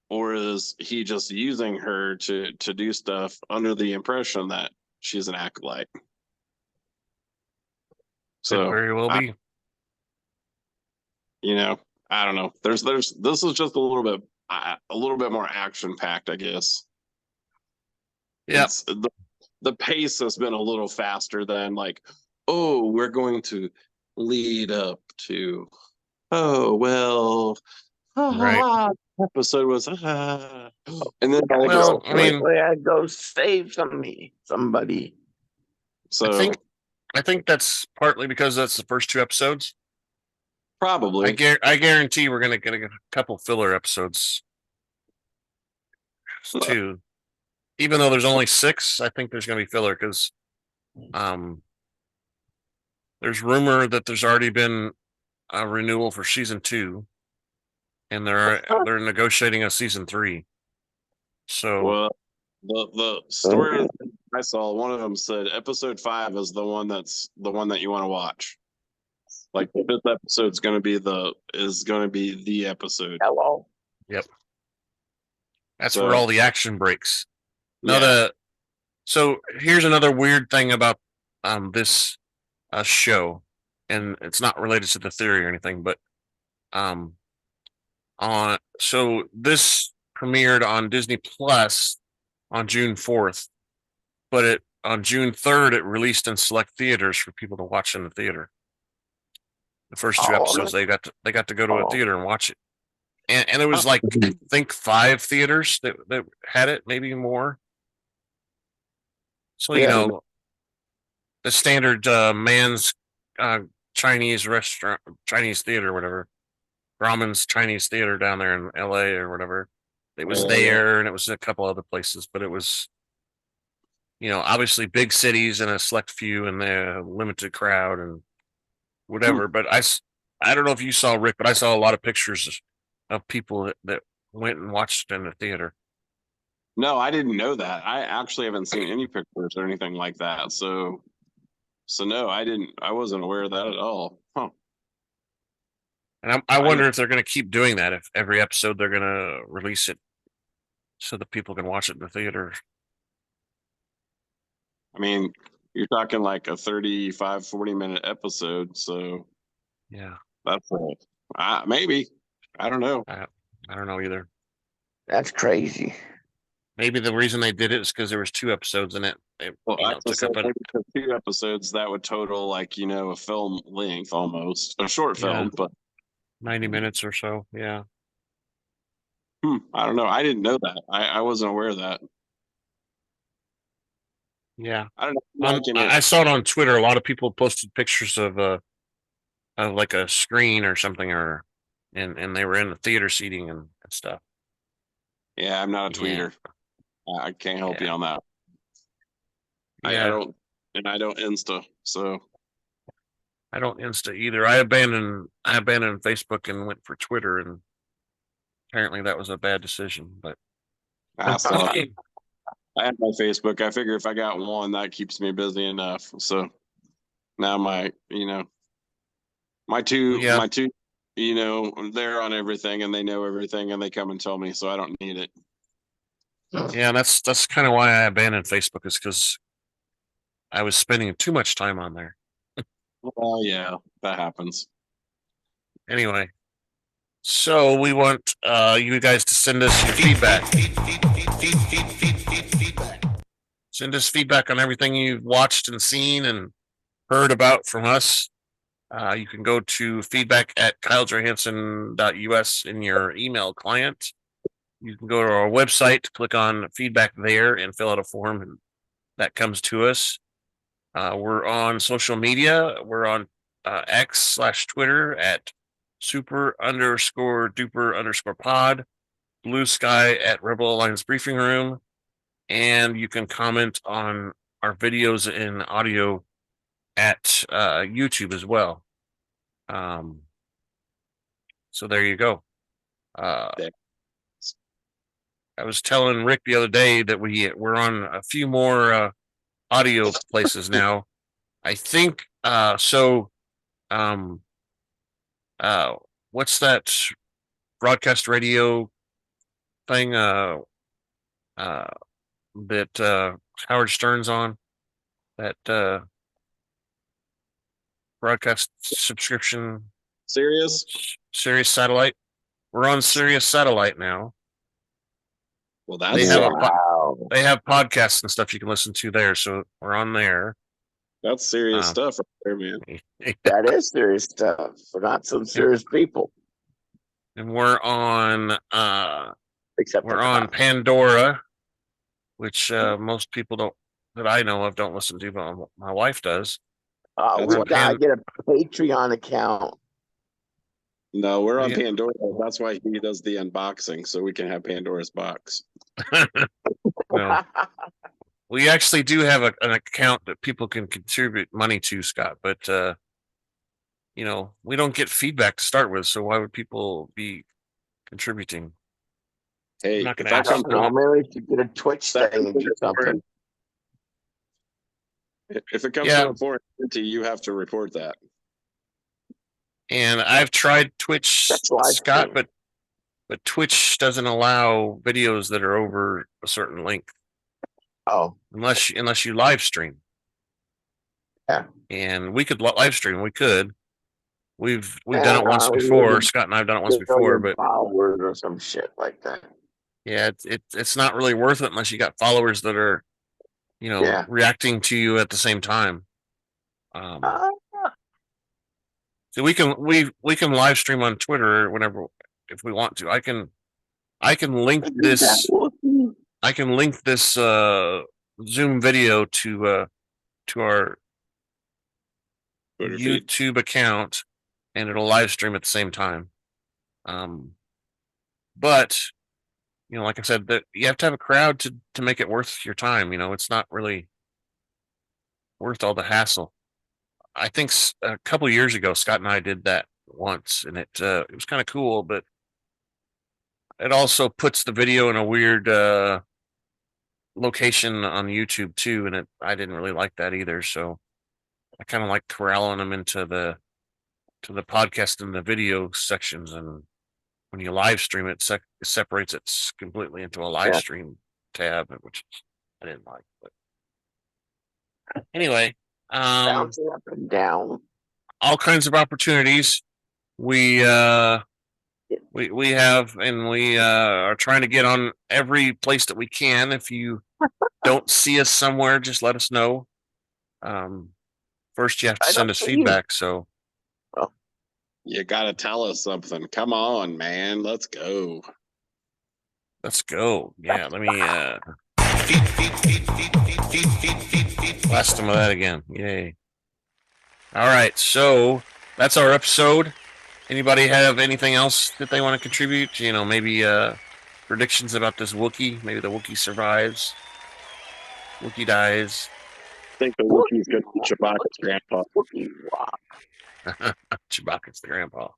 or is he just using her to do stuff under the impression that she's an acolyte?
Could
So
very well be.
I don't know. There's this is just a little bit more action packed, I guess.
Yeah.
It's the pace has been a little faster than like, oh, we're going to lead up to, oh well,
Right.
episode was, and then all of a
Well,
sudden,
I mean,
I go save somebody.
so
I think that's partly because that's the first two episodes.
probably
I guarantee we're gonna get a couple filler episodes too. Even though there's only 6, I think there's gonna be filler because there's rumor that there's already been a renewal for season 2, and they're negotiating a season 3. So
well, the story I saw, one of them said episode 5 is the one that you want to watch. Like the 5th episode's going to be the episode.
Hello.
yep, that's where all the action breaks.
Yeah.
So here's another weird thing about this show, and it's not related to the theory or anything, but so this premiered on Disney Plus on June 4th, but on June 3rd it released in select theaters for people to watch in the theater. The first 2 episodes they got to go to a theater and watch it, and it was like I think 5 theaters that had it, maybe more. So the standard man's Chinese restaurant, Chinese theater, whatever, Grauman's Chinese theater down there in L.A. or whatever. It was there, and it was a couple other places, but it was, obviously big cities and a select few and the limited crowd and whatever. But I don't know if you saw, Rick, but I saw a lot of pictures of people that went and watched it in the theater.
No, I didn't know that. I actually haven't seen any pictures or anything like that. So no, I wasn't aware of that at all. Huh.
And I wonder if they're going to keep doing that. If every episode they're going to release it so that people can watch it in the theater.
I mean, you're talking like a 35, 40-minute episode. So
yeah,
that's maybe. I don't know.
I don't know either.
That's crazy.
Maybe the reason they did it is because there was 2 episodes in it.
Took up 2 episodes that would total like a film length, almost a short film, but
90 minutes or so. Yeah.
I don't know. I didn't know that. I wasn't aware of that.
Yeah.
I don't know. Liking it.
I saw it on Twitter. A lot of people posted pictures of like a screen or something, and they were in the theater seating and stuff.
Yeah, I'm not a
Yeah.
tweeter. I can't help you
Yeah.
on that. I
Yeah.
don't, and I don't Insta. So
I don't Insta either. I abandoned Facebook and went for Twitter, and apparently that was a bad decision. But
I still, I have my Facebook. I figure if I got one, that keeps me busy enough. So now my two,
Yeah.
they're on everything and they know everything and they come and tell me, so I don't need it.
Yeah, that's kind of why I abandoned Facebook, is because I was spending too much time on there.
Well, yeah, that happens.
Anyway, so we want you guys to send us your feedback. Send us feedback on everything you've watched and seen and heard about from us. You can go to feedback at kylejohansson.us in your email client. You can go to our website, click on feedback there, and fill out a form, and that comes to us. We're on social media. We're on X/Twitter at super_duper_pod, Blue Sky at Rebel Alliance Briefing Room, and you can comment on our videos and audio at YouTube as well. So there you go. I was telling Rick the other day that we're on a few more audio places now. I think so. What's that broadcast radio thing? That Howard Stern's on, that broadcast subscription.
Serious?
Sirius Satellite. We're on Sirius Satellite now.
Well,
They
that's
have
Wow.
they have podcasts and stuff you can listen to there, so we're on there.
that's serious stuff right there, man.
That is serious stuff for not some serious people.
And we're on
Except
we're
for
on
Kyle.
Pandora, which most people don't, that I know of, don't listen to, but my wife does.
That's
We
what-
gotta get a Patreon account.
No, we're on
Yeah.
Pandora. That's why he does the unboxing, so we can have Pandora's box.
No, we actually do have an account that people can contribute money to, Scott, but we don't get feedback to start with, so why would people be contributing?
Hey,
I'm not
if
gonna
that
ask
comes
for
No,
that.
maybe we should get a Twitch thing and do something.
if it comes
Yeah.
to a foreign entity, you have to report that.
And I've tried Twitch,
That's live
Scott,
stream.
but Twitch doesn't allow videos that are over a certain length
Oh,
unless you live stream.
Yeah.
And we could live stream. We could. We've
Yeah,
done it once
we
before.
would
Scott and I've done it once
million
before, but
followers or some shit like that.
yeah, it's not really worth it unless you got followers that are,
Yeah.
reacting to you at the same time.
Uh,
So we can live stream on Twitter whenever, if we want to. I can link this. I can link this Zoom video to our
Twitter feed.
YouTube account, and it'll live stream at the same time. But like I said, that you have to have a crowd to make it worth your time. It's not really worth all the hassle. I think a couple of years ago, Scott and I did that once, and it was kind of cool, but it also puts the video in a weird location on YouTube too, and I didn't really like that either. So I kind of like corralling them into the podcast and the video sections, and when you live stream it, separates it completely into a live stream tab, which I didn't like. But anyway,
bouncing up and down.
all kinds of opportunities. We have, and we are trying to get on every place that we can. If you don't see us somewhere, just let us know. First, you have to send us feedback. So
You gotta tell us something. Come on, man. Let's go.
let's go. Yeah, let me Last time of that again. Yay. All right, so that's our episode. Anybody have anything else that they want to contribute? You know, maybe predictions about this Wookiee. Maybe the Wookiee survives. Wookiee dies.
I think the Wookiee's going to be Chewbacca's grandpa.
Wookiee rock.
Chewbacca's the grandpa.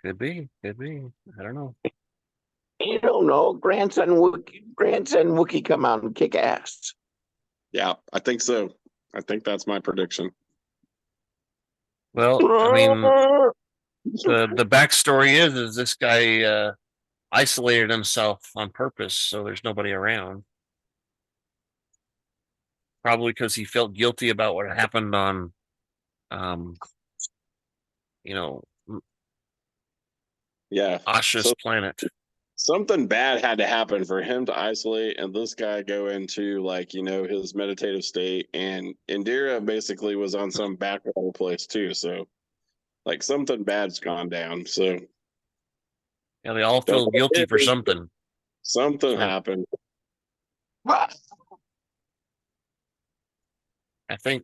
Could be. Could be. I don't know.
You don't know. Grandson Wookiee come out and kick ass.
Yeah, I think so. I think that's my prediction.
Well, I mean, the backstory is this guy isolated himself on purpose, so there's nobody around. Probably because he felt guilty about what happened on, you know,
Yeah.
Osha's planet.
Something bad had to happen for him to isolate and this guy go into, like, you know, his meditative state. And Indira basically was on some backwater place too. So, like, something bad's gone down. So,
Yeah, they all feel guilty for something.
Something happened.
I think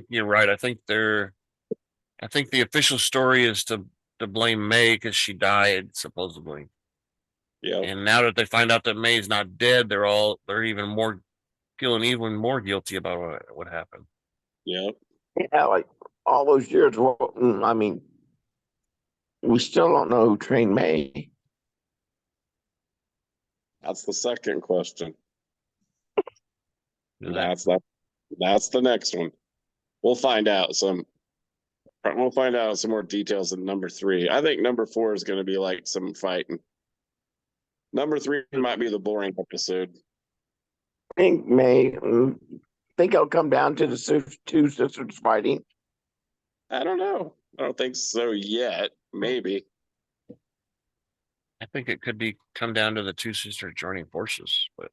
you're right. I think the official story is to blame May because she died supposedly.
Yeah.
And now that they find out that May's not dead, they're feeling even more guilty about what happened.
Yeah.
Yeah, like all those years. Well, I mean, we still don't know who trained May.
That's the second question.
Yeah.
That's the next one. We'll find out some more details in number 3. I think number 4 is going to be like some fighting. Number 3 might be the boring episode.
I think it'll come down to the two sisters fighting.
I don't know. I don't think so yet. Maybe.
I think it could come down to the two sisters joining forces, but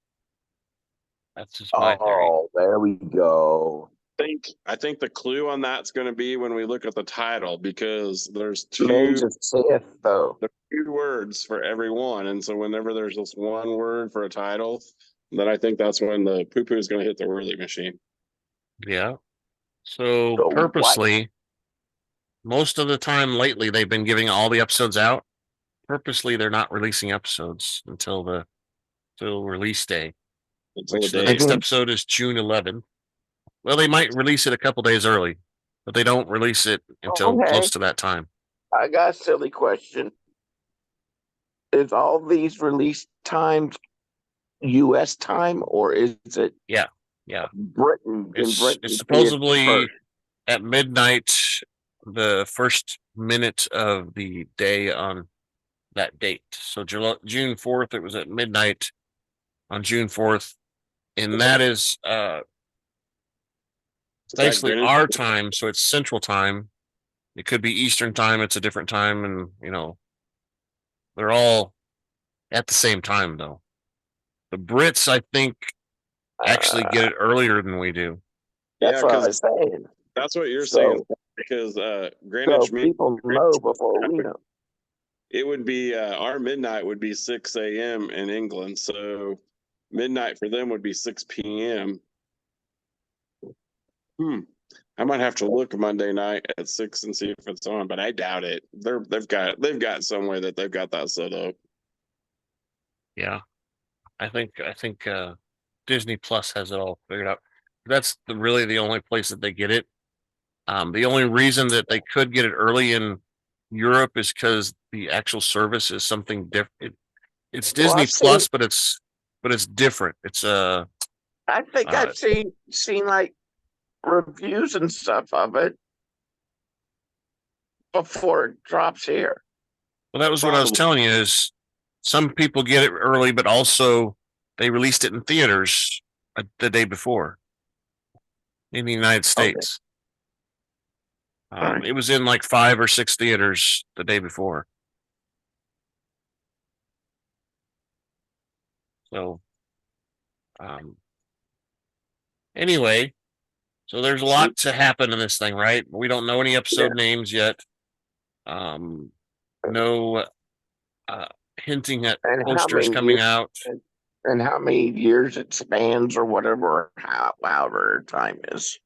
that's just my theory.
Oh, there we go.
I think the clue on that's going to be when we look at the title, because there's two words for every one, and so whenever there's just one word for a title, then I think that's when the poo-poo is going to hit the whirly machine.
Yeah. So purposely, most of the time lately, they've been giving all the episodes out. Purposely, they're not releasing episodes until release day. Which the next episode is June 11th. Well, they might release it a couple days early, but they don't release it until close to that time.
I got a silly question. Is all these release times U.S. time, or is it?
Yeah.
Britain.
It's supposedly at midnight, the first minute of the day on that date. So June 4th, it was at midnight on June 4th, and that is basically our time, so it's Central Time. It could be Eastern Time, it's a different time, and you know, they're all at the same time though. The Brits, I think, actually get it earlier than we do.
That's what I was saying.
That's what you're saying, because Greenwich
people know before we know.
It would be our midnight would be 6 a.m. in England, so midnight for them would be 6 p.m. I might have to look Monday night at 6 and see if it's on, but I doubt it. They've got some way that they've got that set up.
Yeah, I think Disney Plus has it all figured out. That's really the only place that they get it. The only reason that they could get it early in Europe is because the actual service is something different. It's Disney Plus, but it's different. It's
I think I've seen like reviews and stuff of it before it drops here.
Well, that was what I was telling you, is some people get it early, but also they released it in theaters the day before in the United States. It was in like 5 or 6 theaters the day before. So, anyway, so there's a lot to happen in this thing, right? We don't know any episode names yet. No hinting at posters coming out.
And how many years it spans or whatever, however time is.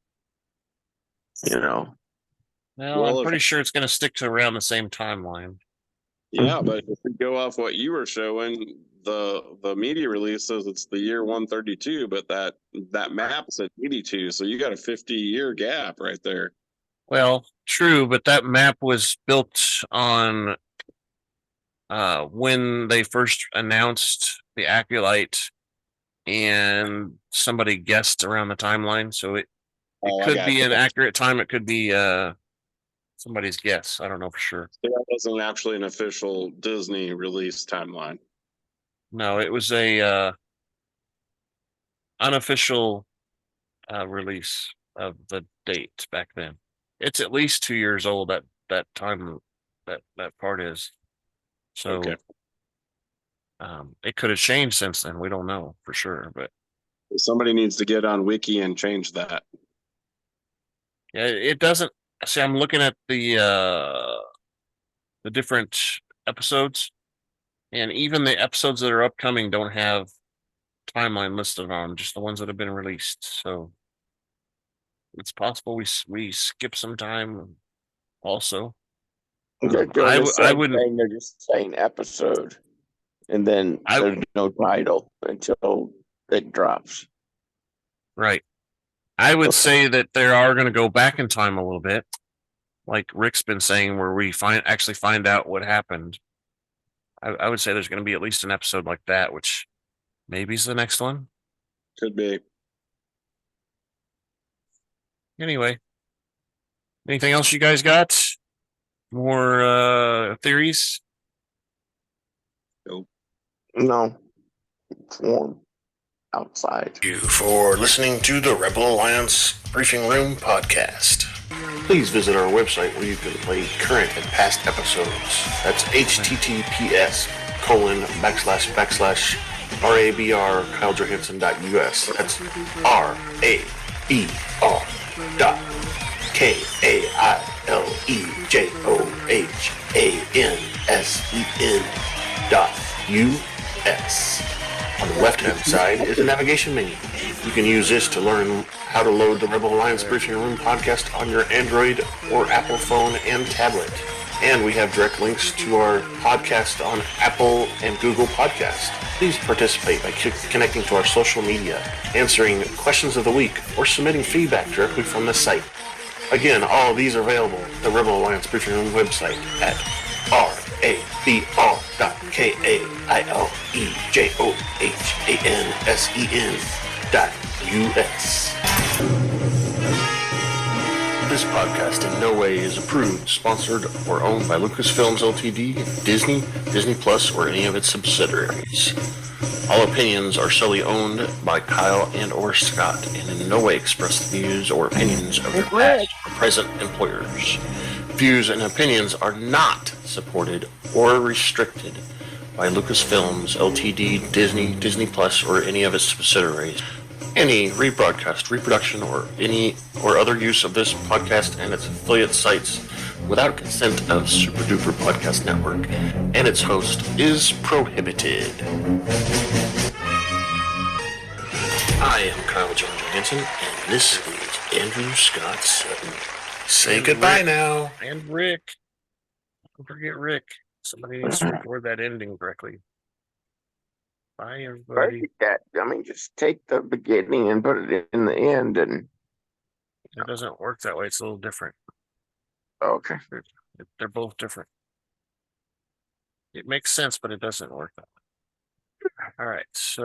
You know.
Well, I'm
Well, if
pretty sure it's going to stick to around the same timeline.
Yeah, but if we go off what you were showing, the media release says it's the year 132, but that map said 82, so you got a 50-year gap right there.
Well, true, but that map was built on when they first announced the Acolyte, and somebody guessed around the timeline, so it
Oh, I
could
got
be
you.
an accurate time. It could be somebody's guess. I don't know for sure.
So that wasn't actually an official Disney release timeline.
No, it was a unofficial release of the date back then. It's at least 2 years old. That time that part is. So
Okay.
it could have changed since then. We don't know for sure, but
Somebody needs to get on Wiki and change that.
yeah, it doesn't. See, I'm looking at the different episodes, and even the episodes that are upcoming don't have timeline listed on them, just the ones that have been released. So it's possible we skip some time also.
They're doing
I
the
w- I
same
wouldn't
thing. They're just saying episode, and then
I
there's no title until it drops.
right. I would say that they are going to go back in time a little bit, like Rick's been saying, where we actually find out what happened. I would say there's going to be at least an episode like that, which maybe is the next one.
Could be.
Anyway, anything else you guys got? More theories?
No form outside.
Thank you for listening to the Rebel Alliance Briefing Room podcast. Please visit our website where you can play current and past episodes. That's https://RABR KyleJohansson.us. That's RABR.KyleJohansson.us. On the left-hand side is a navigation menu. You can use this to learn how to load the Rebel Alliance Briefing Room podcast on your Android or Apple phone and tablet. And we have direct links to our podcast on Apple and Google Podcast. Please participate by connecting to our social media, answering questions of the week, or submitting feedback directly from the site. Again, all of these are available at the Rebel Alliance Briefing Room website at RABR.KyleJohansson.us. This podcast in no way is approved, sponsored, or owned by Lucasfilms Ltd., Disney, Disney Plus, or any of its subsidiaries. All opinions are solely owned by Kyle and or Scott, and in no way express the views or opinions of their past or present employers. Views and opinions are not supported or restricted by Lucasfilms Ltd., Disney, Disney Plus, or any of its subsidiaries. Any rebroadcast, reproduction, or any or other use of this podcast and its affiliate sites without consent of Super Duper Podcast Network and its host is prohibited. I am Kyle Johansson, and this is Andrew Scott Sutton. Say
And
goodbye
Rick.
now.
And Rick. Don't forget Rick. Somebody needs to record that ending correctly. Bye, everybody.
Just take the beginning and put it in the end, and
It doesn't work that way. It's a little different.
okay.
They're both different. It makes sense, but it doesn't work that way. All right. So